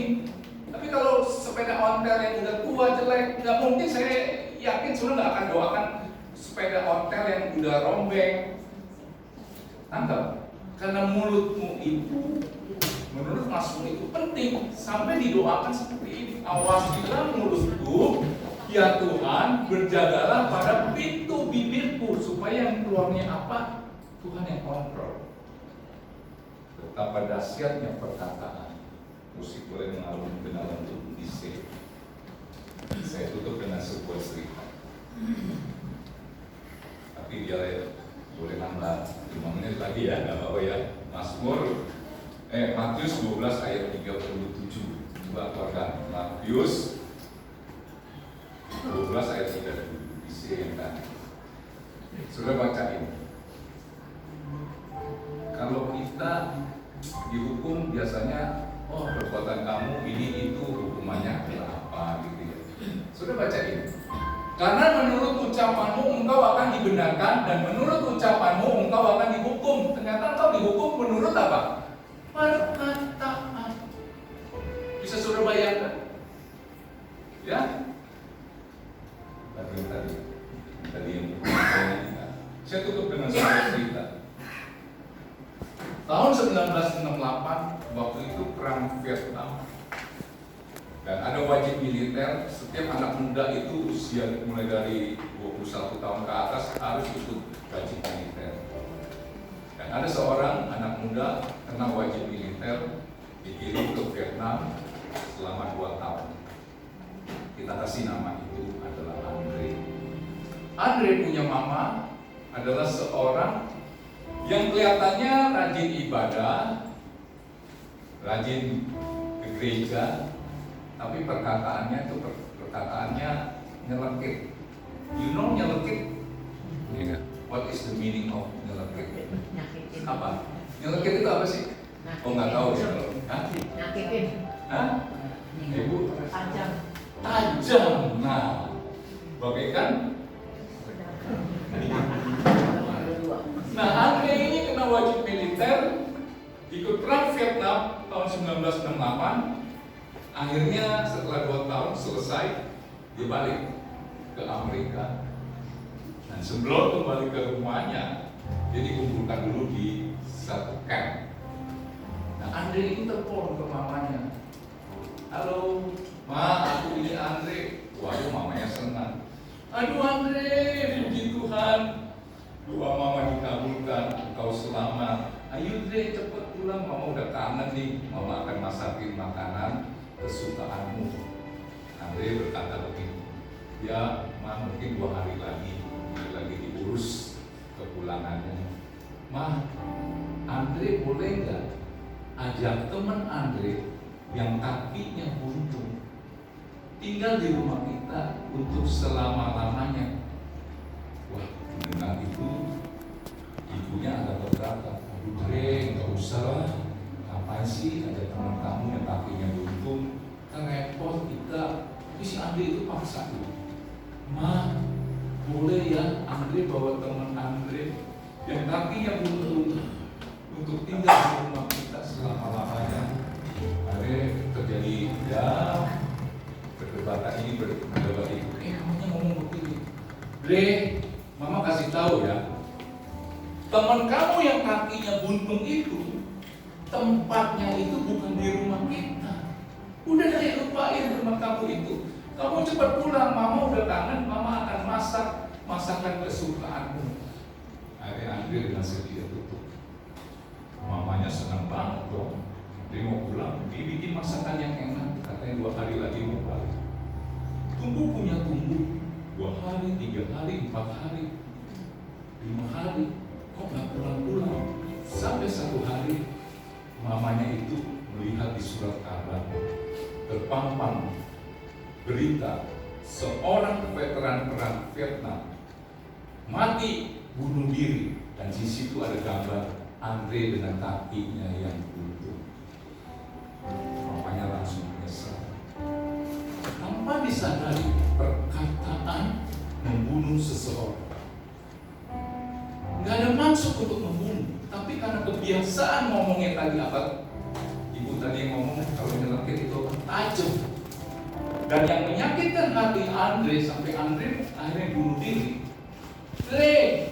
Tapi kalau sepeda ontel yang udah tua jelek, nggak mungkin saya yakin saudara nggak akan doakan sepeda ontel yang udah rombeng. Tangkap? Karena mulutmu itu, menurut Mazmur itu penting sampai didoakan seperti ini. Awasilah mulutku, ya Tuhan, berjagalah pada pintu bibirku supaya yang keluarnya apa? Tuhan yang kontrol. Betapa dahsyatnya perkataan. Musik boleh mengalun kenalan tubuh di C. Saya tutup dengan sebuah cerita. Tapi dia boleh nambah 5 menit lagi ya, nggak apa-apa ya. Matius 12 ayat 37. Coba keluarkan Matius 12 ayat 37 di C yang tadi. Sudah baca ini. Kalau kita dihukum biasanya, oh perbuatan kamu ini itu hukumannya apa gitu ya. Sudah baca ini. Karena menurut ucapanmu engkau akan dibenarkan dan menurut ucapanmu engkau akan dihukum. Ternyata engkau dihukum menurut apa? Perkataan. Bisa saudara bayangkan? Ya? Tadi yang saya tutup dengan sebuah cerita. Tahun 1968, waktu itu perang Vietnam. Dan ada wajib militer, setiap anak muda itu usia mulai dari 21 tahun ke atas harus ikut wajib militer. Dan ada seorang anak muda kena wajib militer dikirim ke Vietnam selama 2 tahun. Kita kasih nama itu adalah Andre. Andre punya mama adalah seorang yang kelihatannya rajin ibadah, rajin ke gereja, tapi perkataannya itu perkataannya nyelekit. You know nyelekit? Iya. What is the meaning of nyelekit? Nyakitin. Apa? Nyelekit itu apa sih? Oh nggak tahu ya. Hah? Nyakitin. Hah? Ibu? Tajam. Tajam. Nah, bagaikan. Nah, Andre ini kena wajib militer, ikut perang Vietnam tahun 1968. Akhirnya setelah 2 tahun selesai, dia balik ke Amerika. Dan sebelum kembali ke rumahnya, dia dikumpulkan dulu di satu camp. Nah, Andre ini telepon ke mamanya. Halo, Ma, aku ini Andre. Waduh, mamanya senang. Aduh Andre, puji Tuhan. Doa mama dikabulkan, engkau selamat. Ayo Andre, cepet pulang, mama udah kangen nih. Mama akan masakin makanan kesukaanmu. Andre berkata begitu. Ya, Ma, mungkin 2 hari lagi diurus kepulangannya. Ma, Andre boleh nggak ajak teman Andre yang kakinya buntung tinggal di rumah kita untuk selama-lamanya? Wah, mendengar itu, ibunya agak berkata, aduh Dre, nggak usah lah. Ngapain sih ada teman kamu yang kakinya buntung? Kan repot kita. Tapi si Andre itu paksa tuh. Ma, boleh ya Andre bawa teman Andre yang kakinya buntung untuk tinggal di rumah kita selama-lamanya. Andre terjadi ya perdebatan ini berdebat itu. Namanya ngomong begini, Dre, mama kasih tahu ya, teman kamu yang kakinya buntung itu tempatnya itu bukan di rumah kita. Udah deh, lupain rumah kamu itu. Kamu cepat pulang, mama udah kangen, mama akan masak masakan kesukaanmu. Akhirnya Andre dengan sedih tutup. Mamanya senang banget dong. Dia mau pulang, dia bikin masakan yang enak. Katanya 2 hari lagi mau balik. Tunggu punya tunggu 2 hari, 3 hari, 4 hari, 5 hari, kok nggak pulang-pulang? Sampai 1 hari, mamanya itu melihat di surat kabar terpampang berita seorang veteran perang Vietnam mati bunuh diri, dan di situ ada gambar Andre dengan kakinya yang buntung. Mamanya langsung menyesal. Tanpa disadari, perkataan membunuh seseorang. Nggak ada maksud untuk membunuh, tapi karena kebiasaan ngomongnya tadi apa? Ibu tadi yang ngomong kalau nyelekit itu tajam. Dan yang menyakitkan hati Andre sampai Andre akhirnya bunuh diri. Dre,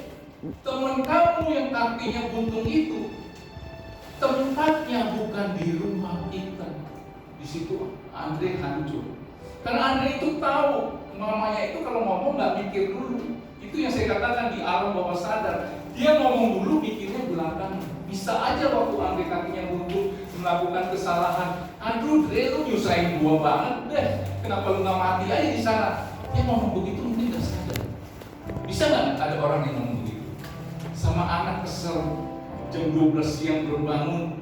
teman kamu yang kakinya buntung itu tempatnya bukan di rumah kita. Di situ Andre hancur. Karena Andre itu tahu mamanya itu kalau ngomong nggak mikir dulu. Itu yang saya katakan di alam bawah sadar. Dia ngomong dulu, mikirnya belakang. Bisa aja waktu Andre kakinya buntung melakukan kesalahan. Aduh, Dre, lu nyusahin gua banget deh. Kenapa lu nggak mati aja di sana? Dia ngomong begitu mungkin nggak sadar. Bisa nggak ada orang yang ngomong begitu? Sama anak kesel, jam 12 siang belum bangun.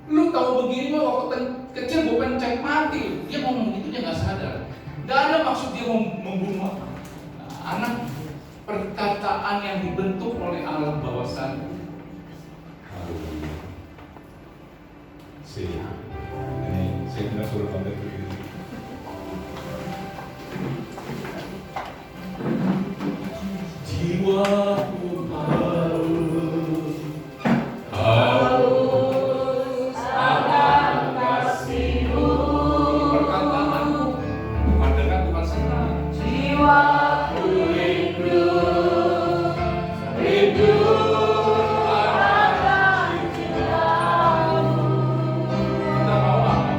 Lu tahu begini mah waktu kecil gue pencet mati. Dia ngomong gitu, dia nggak sadar. Nggak ada maksud dia membunuh anak. Perkataan yang dibentuk oleh alam bawah sadar. Ini saya tidak suruh konten begini. Jiwaku haus akan kasih-Mu. Perkataanmu pandangan Tuhan senang. Jiwaku rindu akan cinta-Mu. Kita mau apa?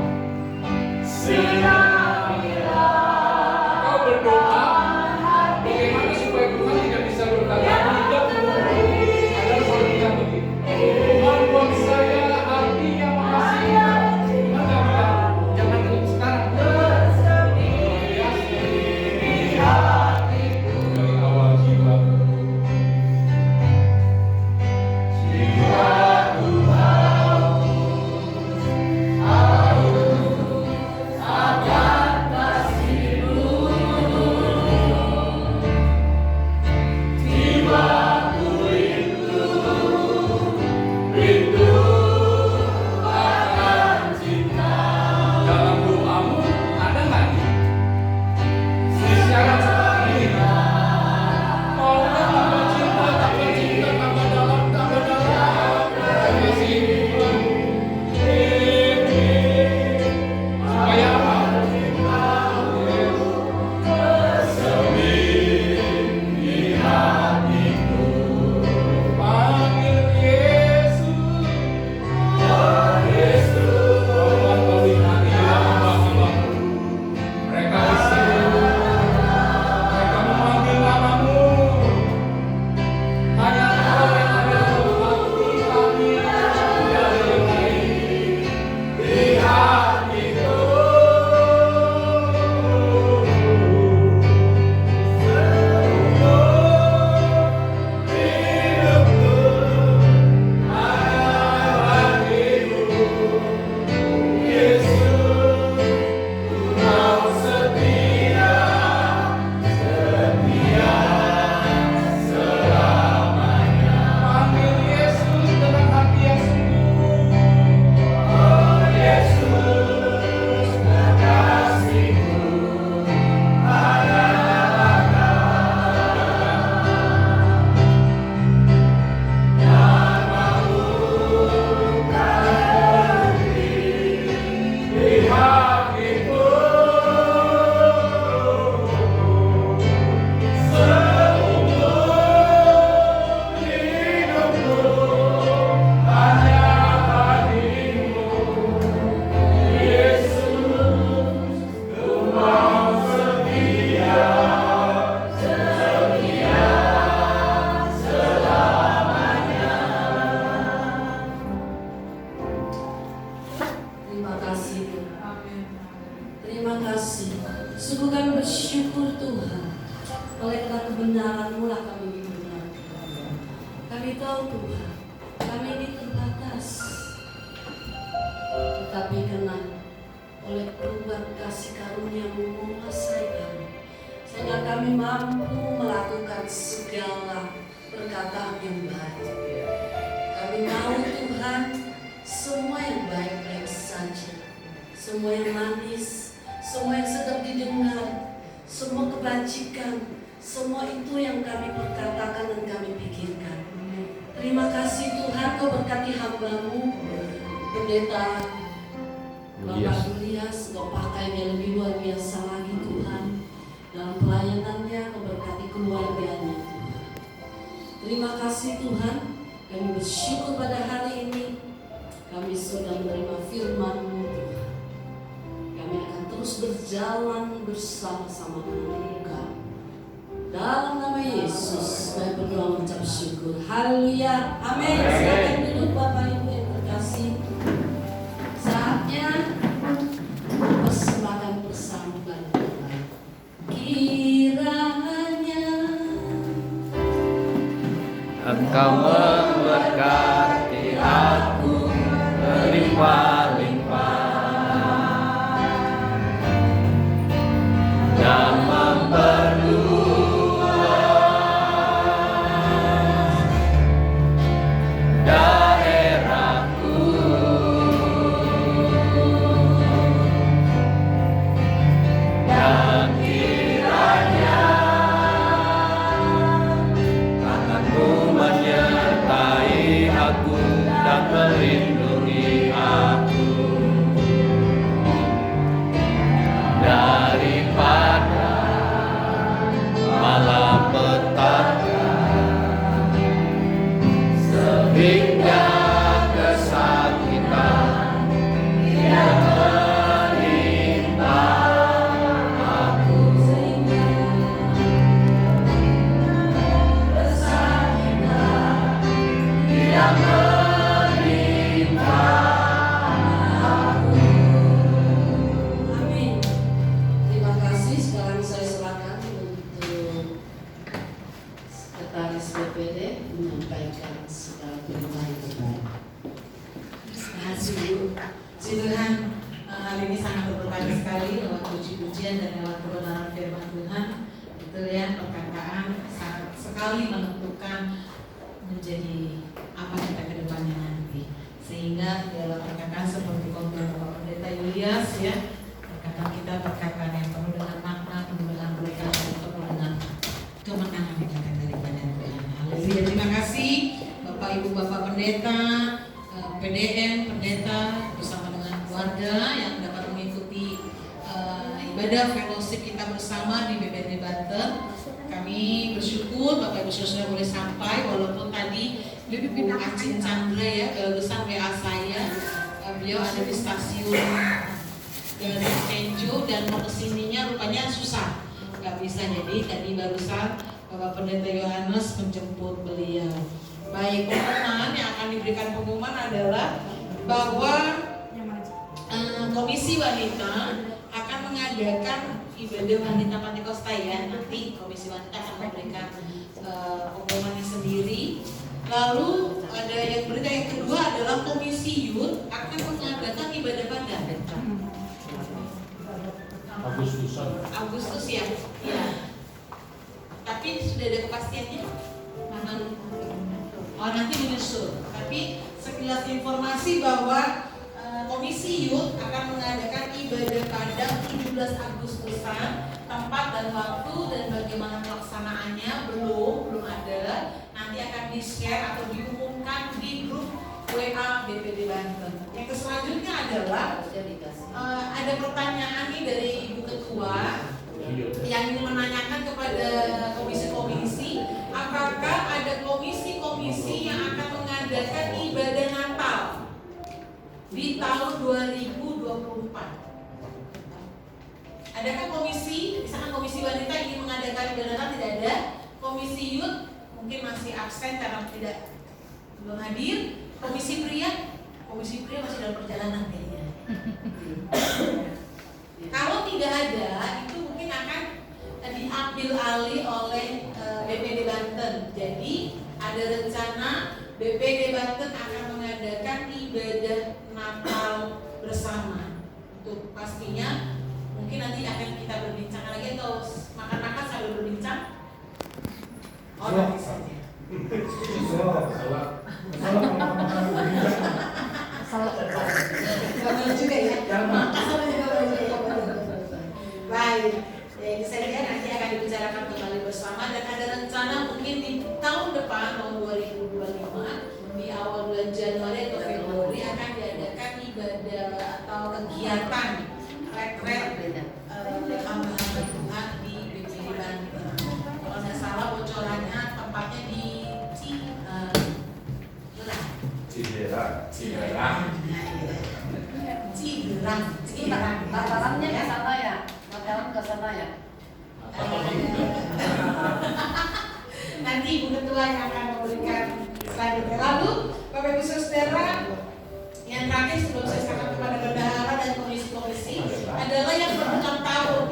Kami tahu Tuhan, kami ini terbatas. Tetapi karena oleh Tuhan kasih karunia-Mu menguasai kami, sehingga kami mampu melakukan segala perkataan yang baik. Kami mau Tuhan, semua yang baik-baik saja, semua yang manis, semua yang sedap didengar, semua kebajikan, semua itu yang kami perkatakan dan kami pikirkan. Terima kasih Tuhan, Kau berkati hamba-Mu, Pendeta Bapak Julius, Kau pakai dia lebih luar biasa lagi Tuhan. Dalam pelayanannya, Kau berkati keluarganya Tuhan. Terima kasih Tuhan, kami bersyukur pada hari ini kami sudah menerima firman-Mu Tuhan. Kami akan terus berjalan bersama-sama dengan Engkau. Dalam nama Yesus, saya berdoa mengucap syukur. Haleluya, amin. Silakan duduk Bapak Ibu yang terkasih. Saatnya persembahkan persambutan Tuhan. Kiranya Engkau memberkati aku berlimpah-limpah dan memperluas daerahku, dan kiranya tangan-Mu menyertai aku dan melindungi aku daripada malapetaka, sehingga kesakitan yang menimpa aku, kesakitan yang menimpa aku. amin. Terima kasih. Sekarang saya serahkan untuk Sekretaris BPD menyampaikan segala perintah yang baik. Terima kasih Bu. Puji Tuhan, hari ini sangat berberkah sekali lewat puji-pujian dan lewat kebenaran firman Tuhan. Betul ya, perkataan sangat sekali menentukan menjadi apa kita ke depannya nanti. Sehingga dalam perkataan seperti khotbah Bapak Pendeta Julius ya, perkataan kita perkataan yang penuh dengan makna, penuh dengan berkat, dan penuh dengan kemenangan yang datang daripada Tuhan. Haleluya. Terima kasih Bapak Ibu Bapak Pendeta, PDN, Pendeta bersama dengan keluarga yang dapat mengikuti ibadah fellowship kita bersama di BPD Banten. Kami bersyukur Bapak Ibu sudah boleh sampai, walaupun tadi Bu Acin Chandra ya, kelulusan WA saya, beliau ada di stasiun dari Tenjo dan mau kesininya rupanya susah, nggak bisa. Jadi tadi barusan Bapak Pendeta Yohanes menjemput beliau. Baik, pengumuman yang akan diberikan pengumuman adalah bahwa Komisi Wanita akan mengadakan ibadah wanita Pantekosta ya. Nanti Komisi Wanita akan memberikan pengumumannya sendiri. Lalu ada yang berita yang kedua adalah Komisi Youth akan mengadakan ibadah badan. Agustus ya. Ya. Tapi sudah ada kepastiannya? Oh, nanti menyusul. Tapi sekilas informasi bahwa Komisi Youth akan mengadakan ibadah padang 17 Agustusan. Tempat dan waktu dan bagaimana pelaksanaannya belum ada. Nanti akan di-share atau diumumkan di grup WA BPD Banten. Yang selanjutnya adalah ada pertanyaan nih dari Ibu Ketua yang ingin menanyakan kepada komisi-komisi, apakah ada komisi-komisi yang akan mengadakan ibadah Natal di tahun 2024? Adakah komisi, misalkan komisi wanita ingin mengadakan ibadah Natal? Tidak ada. Komisi youth mungkin masih absen karena belum hadir. Komisi pria masih dalam perjalanan kayaknya. Kalau tidak ada, itu mungkin akan diambil alih oleh BPD Banten. Jadi ada rencana BPD Banten akan mengadakan ibadah Natal bersama. Untuk pastinya mungkin nanti akan kita berbincang lagi atau makan-makan sambil berbincang. Oh, nanti saja. Salah juga ya. Baik, ini saja nanti akan dibicarakan kembali bersama dan ada rencana mungkin di tahun depan tahun 2025 di awal bulan Januari atau Februari akan diadakan ibadah atau kegiatan retret hamba-hamba Tuhan di BPD Banten. Kalau nggak salah bocorannya tempatnya di Cigerang. Mataramnya ke sana ya? Mataram ke sana ya? Nanti Ibu Ketua yang akan memberikan selanjutnya. Lalu Bapak Ibu Saudara, yang terakhir sebelum saya serahkan kepada bendahara dan komisi-komisi adalah yang berulang tahun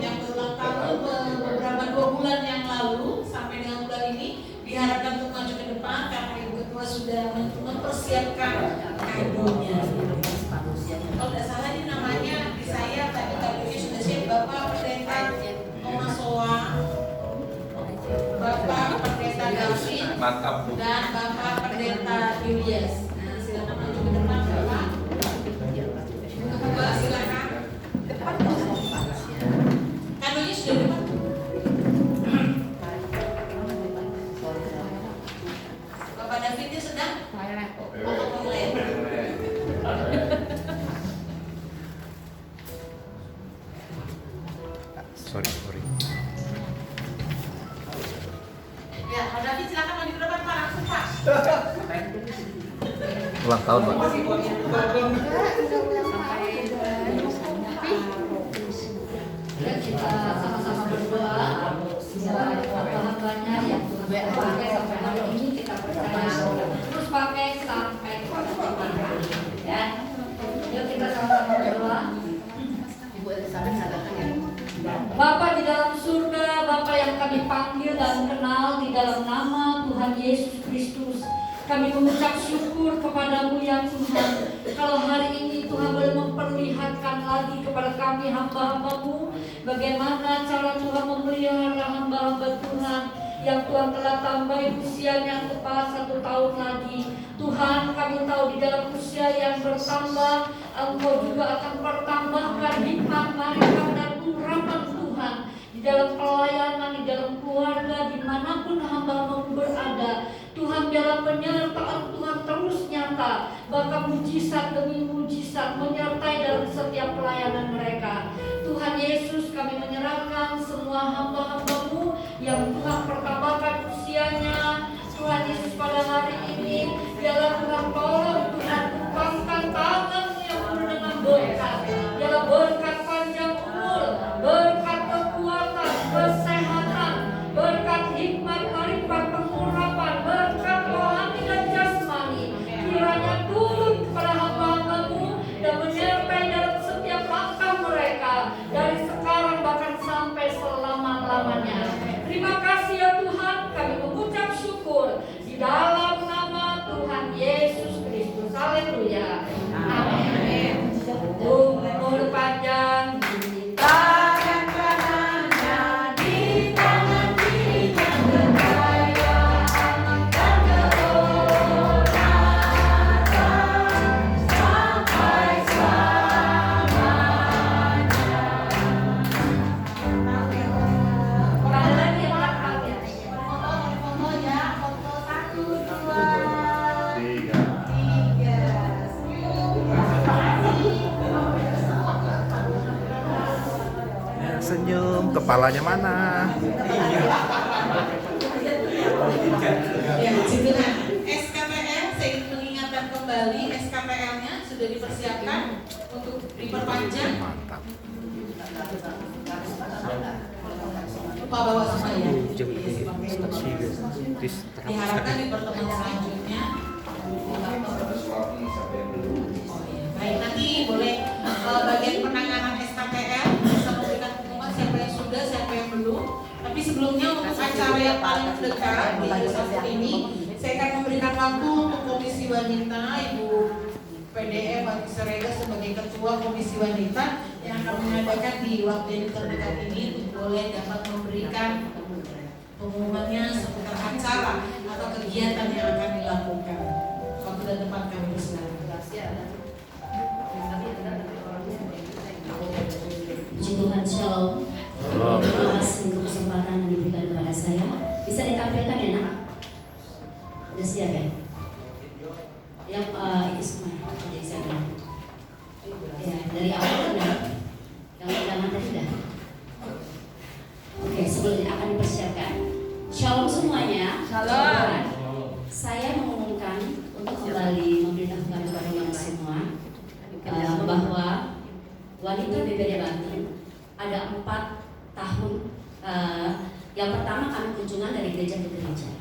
beberapa 2 bulan yang lalu sampai dengan bulan ini diharapkan untuk maju ke depan karena Ibu Ketua sudah mempersiapkan kadonya. Kalau tidak salah ini namanya di saya tadi kadonya sudah siap Bapak Pendeta Thomas Soa, Bapak Pendeta David, Mantap Bu. dan Bapak Pendeta Julius. Nah, silakan maju ke depan Bapak. Bapak silakan. Kadonya sudah di depan. Bapak Davidnya sedang? Sorry. Ya, Pak David silakan maju ke depan Pak, langsung Pak. Ulang tahun, Pak. Dan kita sama-sama berdoa supaya hamba-hambanya yang Tuhan pakai sampai hari ini kita percaya terus pakai sampai ya. Yuk kita sama-sama berdoa. Ibu Elizabeth sadarkan ya. Bapa di dalam surga, Bapa yang kami panggil dan kenal di dalam nama Tuhan Yesus Kristus, kami mengucap syukur kepadamu ya Tuhan. Kalau hari ini Tuhan boleh memperlihatkan lagi kepada kami hamba-hambamu bagaimana cara Tuhan memelihara hamba-hamba Tuhan yang Tuhan telah tambahi usianya tepat 1 tahun lagi. Tuhan, kami tahu di dalam usia yang bertambah Engkau juga akan pertambahkan hikmat mereka dan urapan Tuhan di dalam pelayanan, di dalam keluarga, dimanapun hamba-Mu berada. Tuhan, dalam penyertaan Tuhan terus nyata, bahkan mujizat demi mujizat menyertai dalam setiap pelayanan mereka. Tuhan Yesus, kami menyerahkan semua hamba-hamba-Mu yang Tuhan pertambahkan usianya. Tuhan Yesus, pada hari ini biarlah Tuhan tolong Tuhan tumpahkan tangan-Mu yang penuh dengan berkat. Biarlah berkat panjang umur, berkat kekuatan, kesehatan, berkat hikmat, marifat, pengurapan, berkat rohani dan jasmani. Kiranya turun kepada hamba-hamba-Mu dan menyertai dalam setiap langkah mereka dari sekarang bahkan sampai selama-lamanya. Terima kasih ya Tuhan, kami mengucap syukur di dalam nama Tuhan Yesus Kristus. Haleluya. Amin. Umur panjang di tangan kanannya, di tangan kirinya kekayaan dan kebenaran sampai selamanya. Ada lagi yang belakangnya. Foto ya, foto 1, 2, 3. Senyum, kepalanya mana? Ya, Cibilan. SKPL, saya ingin mengingatkan kembali SKPL-nya sudah dipersiapkan untuk diperpanjang. Mantap. Lupa bawa supaya. Tis. Diharapkan di pertemuan selanjutnya. Baik, nanti boleh bagian penanganan SKPL bisa memberikan pengumuman siapa yang sudah, siapa yang belum. Tapi sebelumnya untuk acara yang paling dekat di hari Sabtu ini, Saya akan memberikan waktu untuk Komisi Wanita, Ibu PDM Wati Serega sebagai Ketua Komisi Wanita yang akan mengadakan di waktu yang terdekat ini boleh dapat memberikan pengumumannya seputar acara atau kegiatan yang akan dilakukan. Waktu dan tempat kami persilakan. Puji Tuhan, Shalom. Terima kasih untuk kesempatan yang diberikan kepada saya. Bisa ditampilkan ya, Nak? Udah siap ya? Yang itu semua. Jadi saya bilang. Ya, dari awal udah. Yang pertama tadi udah. Oke, sebelum akan dipersiapkan. Shalom semuanya. Shalom. Saya mengumumkan untuk kembali memberitahukan kepada kita semua bahwa wanita BPD Banten ada 4 tahun. Yang pertama kami kunjungan dari gereja ke gereja,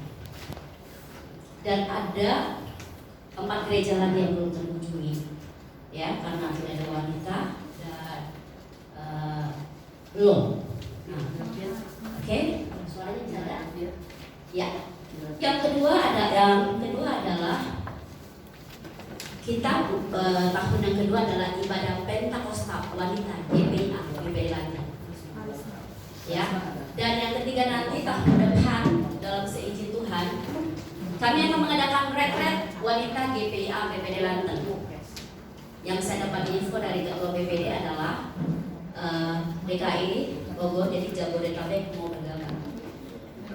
dan ada 4 gereja lagi yang belum terkunjungi, ya, karena tidak ada wanita dan belum. Nah, oke, suaranya bisa ada? Ya. Yang kedua adalah kita tahun yang kedua adalah ibadah Pentakosta wanita GPA Banten. Ya. Dan yang ketiga nanti tahun depan dalam seizin Tuhan kami akan mengadakan retret wanita GPA BPD Banten. Yang saya dapat info dari Ketua BPD adalah DKI Bogor, jadi Jabodetabek mau bergabung.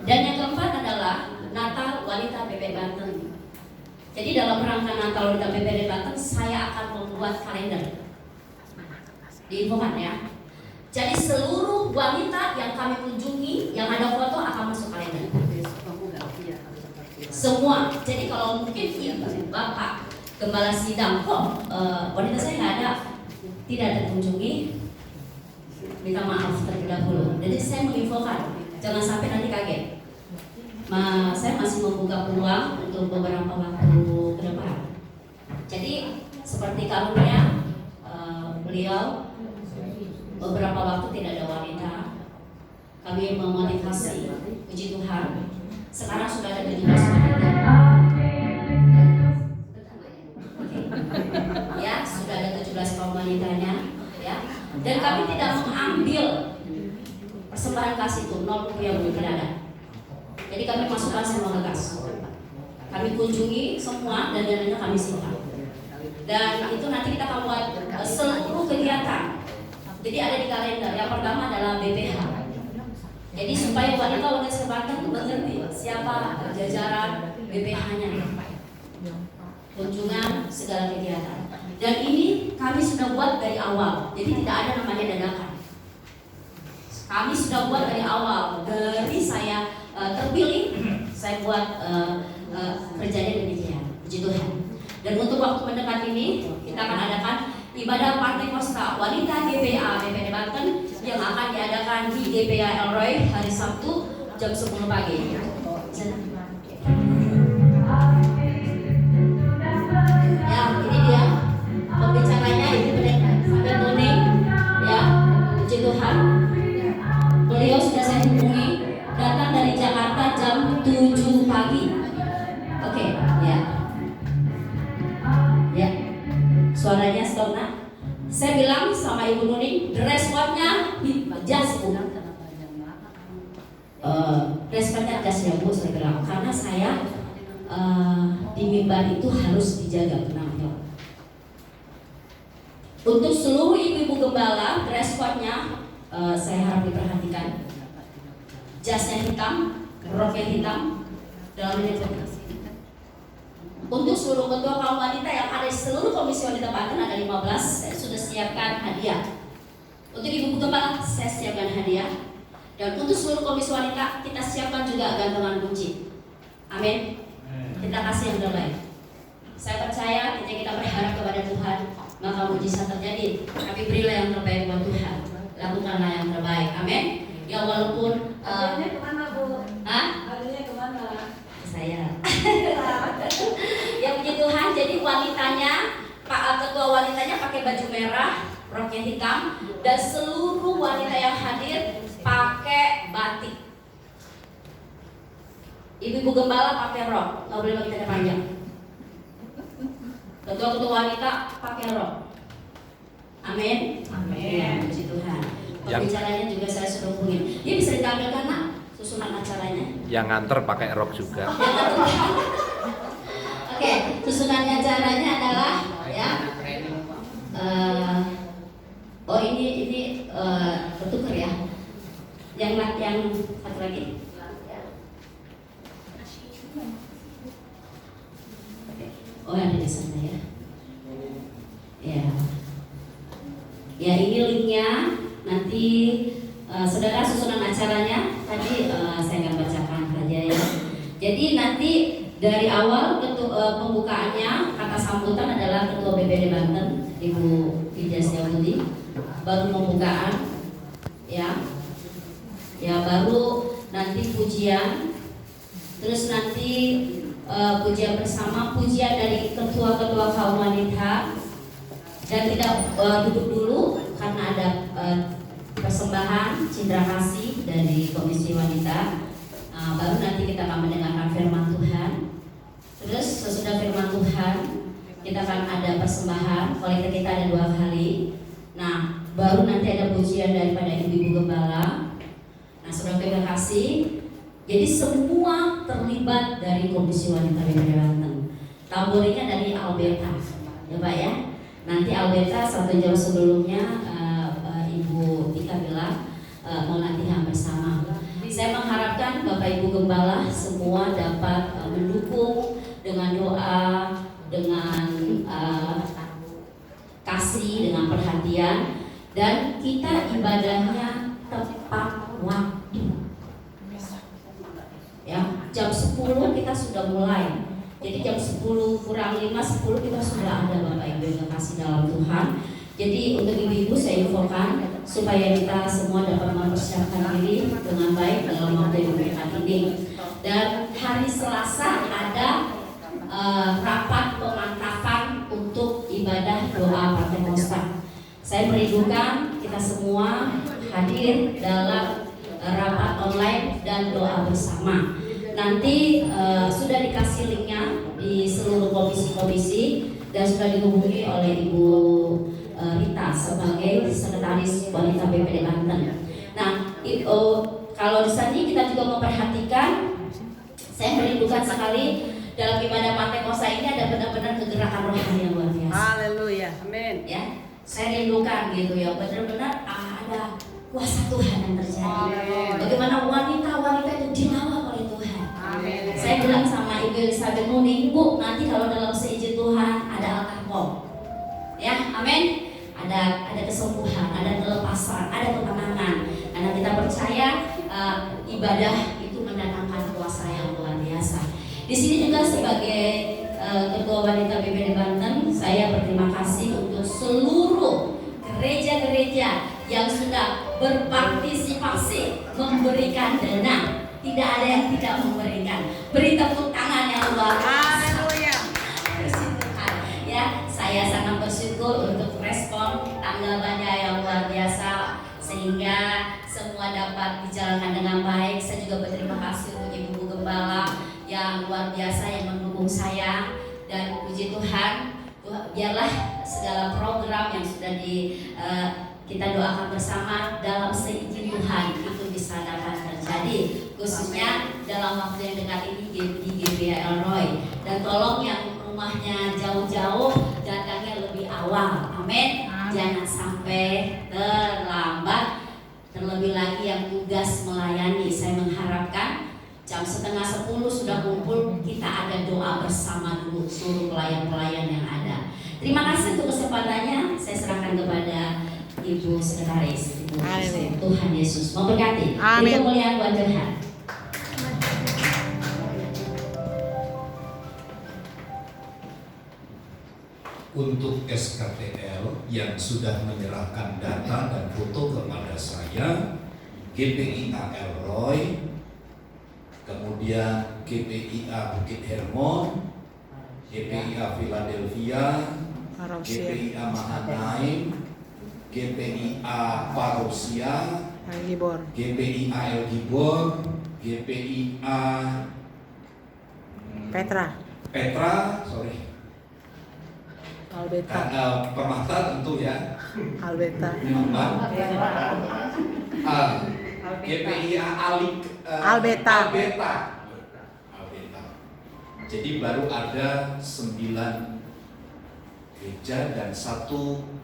Dan yang keempat adalah Natal Wanita BPD Banten. Jadi dalam rangka Natal Wanita BPD Banten saya akan membuat kalender. Diinfokan ya. Jadi seluruh wanita yang kami kunjungi yang ada foto akan masuk kalender. Semua. Jadi kalau mungkin ibu, bapak, gembala sidang kok wanita saya nggak ada, tidak terkunjungi, minta maaf terlebih dahulu. Jadi saya menginfokan, jangan sampai nanti kaget. Saya masih membuka peluang untuk beberapa waktu ke depan. Jadi seperti karunia beliau beberapa waktu tidak ada wanita, kami memotivasi, puji Tuhan. Sekarang sudah ada 17 wanita. Ya, sudah ada 17 kaum wanitanya, ya. Dan kami tidak mengambil persembahan kasih itu, 0 rupiah pun tidak ada. Jadi kami masukkan semua gas. Kami kunjungi semua dan dananya kami simpan. Dan itu nanti kita akan buat seluruh kegiatan. Jadi ada di kalender. Yang pertama adalah BPH. Jadi supaya wanita Banten mengerti siapa jajaran BPH-nya. Kunjungan segala kegiatan. Dan ini kami sudah buat dari awal. Jadi tidak ada namanya dadakan. Kami sudah buat dari awal. Dari saya terpilih, saya buat kerjanya demikian. Puji Tuhan. Dan untuk waktu mendekat ini kita akan adakan ibadah Pentakosta wanita GPA BPD Banten yang akan diadakan di GPA Elroy hari Sabtu jam 10 pagi. Ya, ini dia pembicaranya, ini benar kuning, ya, puji Tuhan. Beliau sudah saya hubungi, datang dari Jakarta jam 7 pagi. Oke, ya. Ya, suaranya stop nak. Saya bilang sama Ibu Nuning, dress code-nya jas Bu. Dress code-nya jas ya Bu, saya bilang. Karena saya di mimbar itu harus dijaga penampilan. Untuk seluruh ibu-ibu gembala, dress code-nya saya harap diperhatikan. Jasnya hitam, roknya hitam, dalamnya putih. Untuk seluruh ketua kaum wanita yang ada di seluruh komisi wanita Banten ada 15, saya sudah siapkan hadiah. Untuk ibu gembala saya siapkan hadiah. Dan untuk seluruh komisi wanita kita siapkan juga gantungan kunci. Amin. Kita kasih yang terbaik. Saya percaya ketika kita berharap kepada Tuhan, maka mujizat terjadi. Tapi berilah yang terbaik buat Tuhan. Lakukanlah yang terbaik. Amin. Ya walaupun Adanya kemana Bu? Adanya kemana? Saya. Ya puji Tuhan, jadi wanitanya, Pak Ketua wanitanya pakai baju merah, roknya hitam, dan seluruh wanita yang hadir pakai batik. Ibu-ibu gembala pakai rok, nggak boleh pakai celana panjang. Ketua-ketua wanita pakai rok. Amin. Amin. Puji Tuhan. Pembicaranya juga saya suruh hubungin. Dia bisa ditampilkan nak susunan acaranya. Yang nganter pakai rok juga. Oke, susunan acaranya adalah ya. Oh ini bertukar ya. Yang satu lagi. Oh ada di sana ya. Ya. Ya ini linknya. Nanti saudara susunan acaranya tadi saya akan bacakan saja ya. Jadi nanti dari awal pembukaannya kata sambutan adalah Ketua BPD Banten Ibu Widya Setiawati, baru pembukaan ya. Ya baru nanti pujian, terus nanti pujian bersama, pujian dari ketua-ketua kaum wanita, dan tidak duduk dulu karena ada persembahan cindera kasih dari Komisi Wanita. Baru nanti kita akan mendengarkan firman Tuhan. Terus sesudah firman Tuhan kita akan ada persembahan, kolektif kita ada 2 kali. Nah baru nanti ada pujian daripada ibu-ibu gembala. Nah saudara terima kasih. Jadi semua terlibat dari Komisi Wanita BPD Banten. Tamburinya dari Alberta, ya Pak ya. Nanti Alberta 1 jam sebelumnya Ibu Tika bilang mau latihan bersama. Saya mengharapkan Bapak Ibu Gembala semua dapat mendukung dengan doa, dengan kasih, dengan perhatian, dan kita ibadahnya tepat waktu. Ya, jam 10 kita sudah mulai. Jadi jam 10 kurang 5, 10 kita sudah ada Bapak Ibu yang kasih dalam Tuhan. Jadi untuk ibu-ibu saya infokan supaya kita semua dapat mempersiapkan diri dengan baik dalam waktu yang dekat ini. Dan hari Selasa ada rapat pemantapan untuk ibadah doa Pentekosta. Saya merindukan kita semua hadir dalam rapat online dan doa bersama. Nanti sudah dikasih linknya di seluruh komisi-komisi dan sudah dihubungi oleh Ibu Rita sebagai sekretaris wanita BPD Banten. Nah, kalau di sini kita juga memperhatikan, saya merindukan sekali dalam ibadah Pentekosta ini ada benar-benar kegerakan rohani yang luar biasa. Haleluya. Amin. Ya, saya rindukan gitu ya, benar-benar ada kuasa Tuhan yang terjadi. Bagaimana wanita-wanita itu dibawa oleh Tuhan. Amin. Saya bilang sama Ibu Elizabeth Muning, Bu, nanti kalau dalam seizin Tuhan ada altar pom. Ya, amin. Ada kesembuhan, ada kelepasan, ada kemenangan. Karena kita percaya ibadah itu mendatangkan kuasa yang luar biasa. Di sini juga sebagai Ketua Wanita BPD Banten, saya berterima kasih untuk seluruh gereja-gereja yang sudah berpartisipasi memberikan dana. Tidak ada yang tidak memberikan. Beri tepuk tangan yang luar biasa. Ya, saya sangat bersyukur untuk respon tanggapannya yang luar biasa sehingga semua dapat dijalankan dengan baik. Saya juga berterima kasih untuk Ibu Gembala yang luar biasa yang mendukung saya, dan puji Tuhan, biarlah segala program yang sudah kita doakan bersama dalam seizin Tuhan itu bisa dapat terjadi, khususnya dalam waktu yang dekat ini di GBA Elroy. Dan tolong yang rumahnya jauh-jauh datangnya lebih awal, amin. Jangan sampai terlambat. Terlebih lagi yang tugas melayani, saya mengharapkan jam 9:30 sudah kumpul, kita ada doa bersama dulu seluruh pelayan-pelayan yang ada. Terima kasih untuk kesempatannya. Saya serahkan kepada Ibu Sekretaris. Ibu Tuhan Yesus memberkati. Itu kemuliaan buat Tuhan. Untuk SKTL yang sudah menyerahkan data dan foto kepada saya, GPIA Elroy, kemudian GPIA Bukit Hermon, GPIA Philadelphia, GPIA Mahanaim, GPIA Parosia, GPIA El Gibor, GPIA Petra. Sorry. Albeta. Permata tentu ya. Albeta. GPIA Albeta. Jadi baru ada 9 gereja dan 1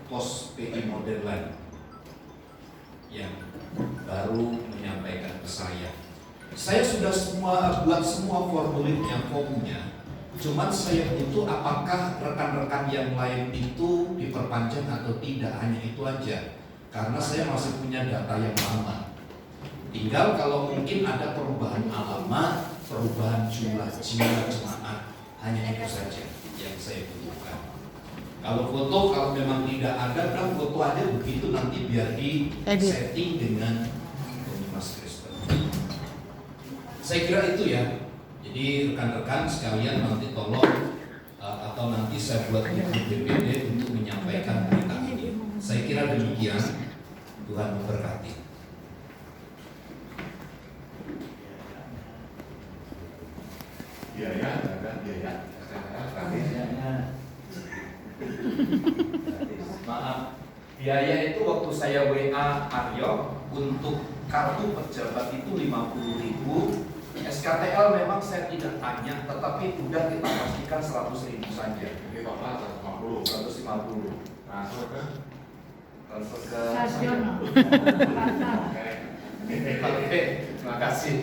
pos PI modern lain yang baru menyampaikan ke saya. Saya sudah buat semua formulirnya, formnya. Cuman saya butuh apakah rekan-rekan yang lain itu diperpanjang atau tidak, hanya itu aja. Karena saya masih punya data yang lama. Tinggal kalau mungkin ada perubahan alamat, perubahan jumlah jemaat, hanya itu saja yang saya butuhkan. Kalau foto, kalau memang tidak ada, kan foto aja begitu, nanti biar di setting dengan Mas Kristen. Saya kira itu ya. Jadi rekan-rekan sekalian nanti tolong atau nanti saya buat di BPD untuk menyampaikan berita ini. Saya kira demikian. Tuhan memberkati. Biaya. Maaf, biaya itu waktu saya WA Aryo untuk kartu pejabat itu 50.000. SKTL memang saya tidak tanya, tetapi sudah kita pastikan 100.000 saja. Ini total 150. 150. Transfer ke Stasiun. Oke, terima kasih.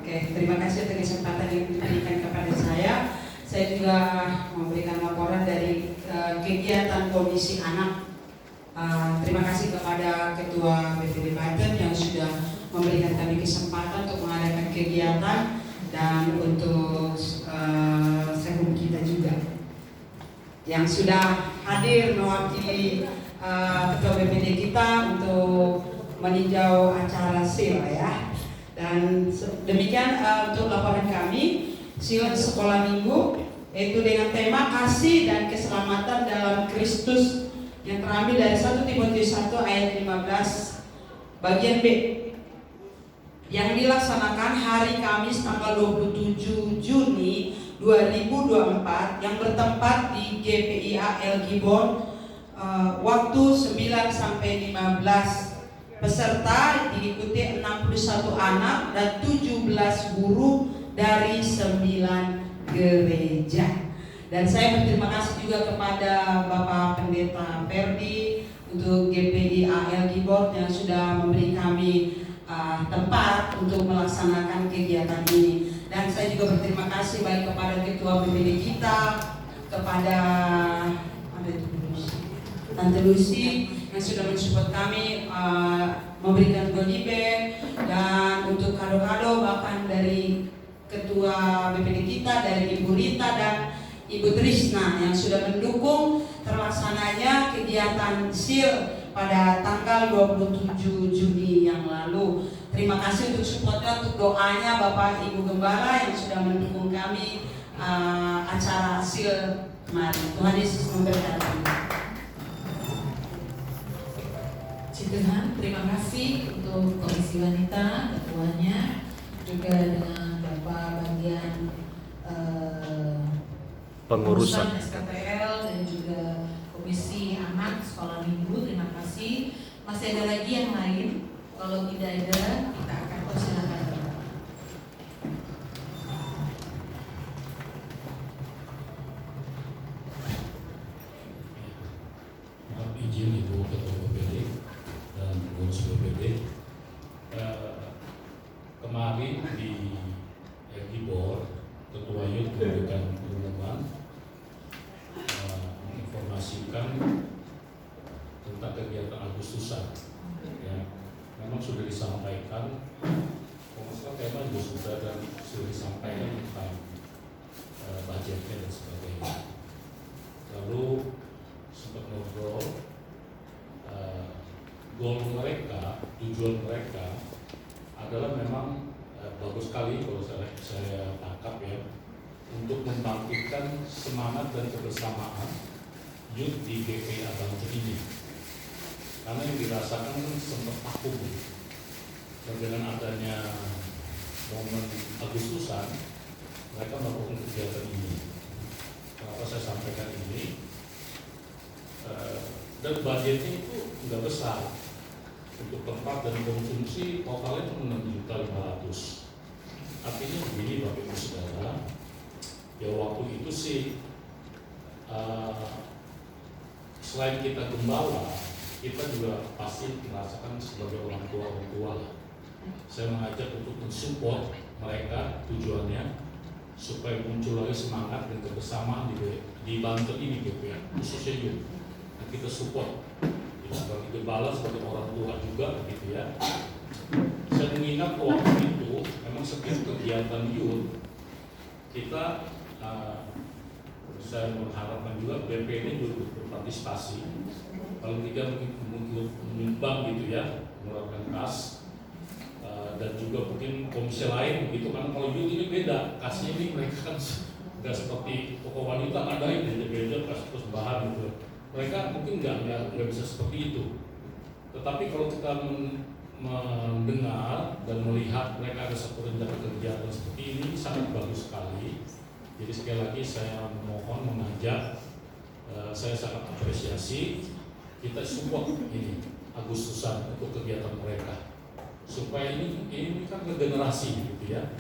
Oke, terima kasih atas kesempatan yang diberikan kepada saya. Saya juga memberikan laporan dari kegiatan Komisi Anak. Terima kasih kepada Ketua BPD Banten yang sudah memberikan kami kesempatan untuk mengadakan kegiatan dan untuk sekum kita juga yang sudah hadir mewakili Ketua BPD kita untuk meninjau acara SIL ya. Dan demikian untuk laporan kami SIL Sekolah Minggu, yaitu dengan tema kasih dan keselamatan dalam Kristus yang terambil dari 1 Timotius 1 ayat 15 bagian B, yang dilaksanakan hari Kamis tanggal 27 Juni 2024 yang bertempat di GPIA El Gibon, waktu 9 sampai 15. Peserta diikuti 61 anak dan 17 guru dari 9 gereja. Dan saya berterima kasih juga kepada Bapak Pendeta Ferdi untuk GPIA El Gibon yang sudah memberi kami tempat untuk melaksanakan kegiatan ini. Dan saya juga berterima kasih baik kepada Ketua BPD kita, kepada Tante Lucy yang sudah mensupport kami, memberikan goodie bag, dan untuk kado-kado bahkan dari Ketua BPD kita, dari Ibu Rita dan Ibu Trisna yang sudah mendukung terlaksananya kegiatan SIL pada tanggal 27 Juni yang lalu. Terima kasih untuk supportnya, untuk doanya Bapak Ibu Gembala yang sudah mendukung kami acara SIL kemarin. Tuhan Yesus memberkati. Tuhan, terima kasih untuk Komisi Wanita, ketuanya, juga dengan Bapak bagian pengurusan SKTL dan juga Komisi Anak Sekolah Minggu. Terima kasih. Masih ada lagi yang lain? Kalau tidak ada, kita akan persilakan. Izin Ibu Ketua BPD dan pengurus BPD, kemarin di Gibor Ketua Yud memberikan pengumuman menginformasikan tentang kegiatan Agustusan. Ya, memang sudah disampaikan, pengusaha tema juga sudah dan sudah disampaikan tentang budgetnya dan sebagainya. Lalu sempat ngobrol, goal mereka, tujuan mereka adalah memang bagus sekali kalau saya tangkap ya, untuk membangkitkan semangat dan kebersamaan youth di GPIA Banten ini. Karena yang dirasakan sempat vakum, dan dengan adanya momen Agustusan mereka melakukan kegiatan ini. Kenapa saya sampaikan ini? Dan budgetnya itu nggak besar. Untuk tempat dan konsumsi totalnya cuma 6.500.000. Artinya begini Bapak Ibu Saudara, ya waktu itu sih selain kita gembala, kita juga pasti merasakan sebagai orang tua lah. Saya mengajak untuk mensupport mereka, tujuannya supaya muncul lagi semangat dan kebersamaan di Banten ini gitu ya, khususnya youth. Nah, kita support sebagai gembala, sebagai orang tua juga gitu ya. Saya mengingat waktu itu memang setiap kegiatan youth kita saya mengharapkan juga BPN juga berpartisipasi, kalau tidak mungkin menyumbang gitu ya, mengeluarkan kas, dan juga mungkin komisi lain begitu kan. Kalau youth ini beda, kasnya ini mereka kan nggak seperti toko wanita, ada yang beda kas terus bahan gitu. Mereka mungkin nggak bisa seperti itu. Tetapi kalau kita mendengar dan melihat mereka ada satu rencana kegiatan seperti ini sangat bagus sekali. Jadi sekali lagi saya mohon mengajak, saya sangat apresiasi, kita support ini Agustusan untuk kegiatan mereka supaya ini kan regenerasi gitu ya,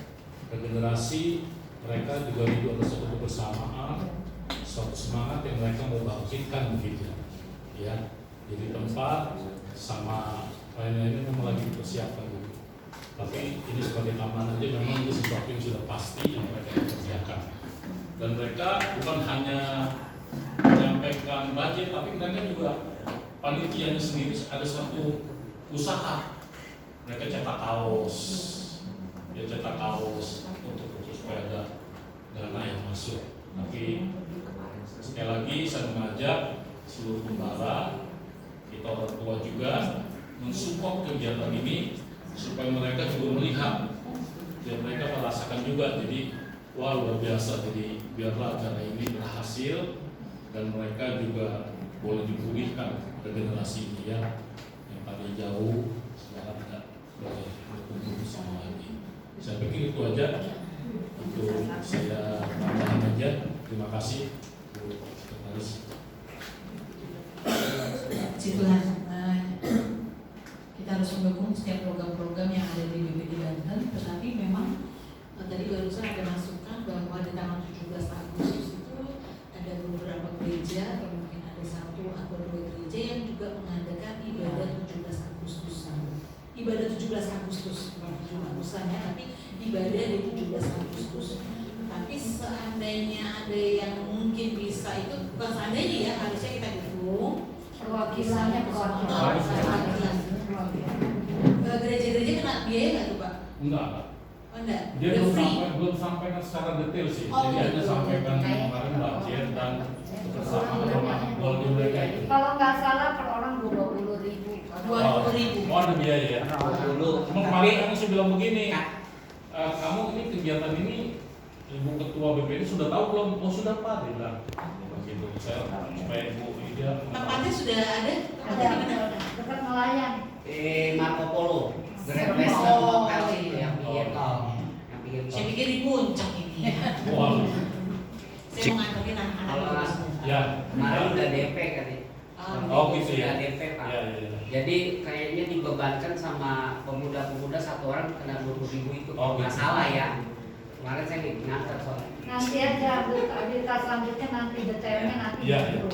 regenerasi mereka juga itu ada satu kebersamaan, suatu semangat yang mereka mau bangkitkan begitu ya. Jadi tempat sama lain-lainnya memang lagi dipersiapkan dulu. Tapi ini sebagai taman aja memang ini sesuatu yang sudah pasti yang mereka kerjakan. Dan mereka bukan hanya menyampaikan budget, tapi mereka juga panitianya sendiri ada suatu usaha. Mereka cetak kaos, ya cetak kaos untuk supaya ada dana yang masuk. Tapi sekali lagi saya mengajak seluruh gembala, kita orang tua juga mensupport kegiatan ini supaya mereka juga melihat dan mereka merasakan juga. Jadi wah luar biasa, jadi biarlah acara ini berhasil dan mereka juga boleh dipulihkan regenerasi ini ya, yang tadi jauh sekarang tidak boleh berkumpul bersama lagi. Saya pikir itu aja untuk saya tambahan aja. Terima kasih Bu Sekretaris. Tuhan, kita harus mendukung setiap program-program yang ada di BPD Banten. Tetapi memang tadi barusan ada masukan bahwa di tanggal 17 Agustus itu ada beberapa gereja, atau mungkin ada satu atau dua gereja yang juga mengadakan ibadah 17 Agustusan. Ibadah 17 Agustus, bukan 7 Agustusan ya, tapi ibadah di 17 Agustus. Tapi seandainya ada yang mungkin bisa itu, bukan seandainya ya, harusnya kita dukung perwakilannya gereja-gereja kena biaya nggak tuh Pak? Enggak. Oh, enggak. Dia belum sampaikan secara detail sih. Jadi hanya sampaikan kemarin budget dan bersama dengan mereka itu. Kalau nggak salah per orang 20.000. 20.000. Oh ada biaya ya. Cuma kemarin kamu sih bilang begini. Kamu ini kegiatan ini Ibu Ketua BPD sudah tahu belum? Oh sudah Pak, dia bilang. Begitu. Saya supaya Ibu dia. Tempatnya sudah ada? Ada dekat nelayan. Marco Polo, Grand Western Hotel itu yang pinggir tol. Saya pikir di puncak ini. Wow. Saya mau nganterin anak-anak. Ya. Kemarin udah DP kan ya. Oh gitu ya. Udah DP Pak. Ya. Jadi kayaknya dibebankan sama pemuda-pemuda satu orang kena 20.000 itu. Oh, gitu. Masalah ya. Kemarin saya nganter soalnya. Nanti aja Bu, berita selanjutnya nanti detailnya nanti. Iya.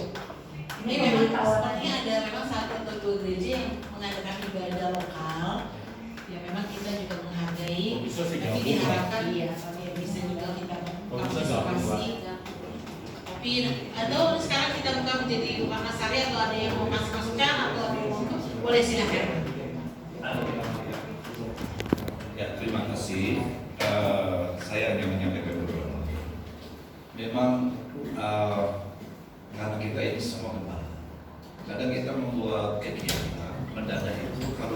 Ini memang sepertinya ada memang satu atau dua gereja yang mengadakan ibadah lokal. Ya memang kita juga menghargai. Bisa sih Tapi gabung. diharapkan ya bisa juga kita partisipasi. Tapi atau sekarang kita buka menjadi warna sari atau ada yang mau masuk masukan atau ada yang mau boleh silakan. Ya terima kasih. Saya hanya menyampaikan beberapa. Memang karena kita ini semua kepala. Kadang kita membuat kegiatan mendadak itu kalau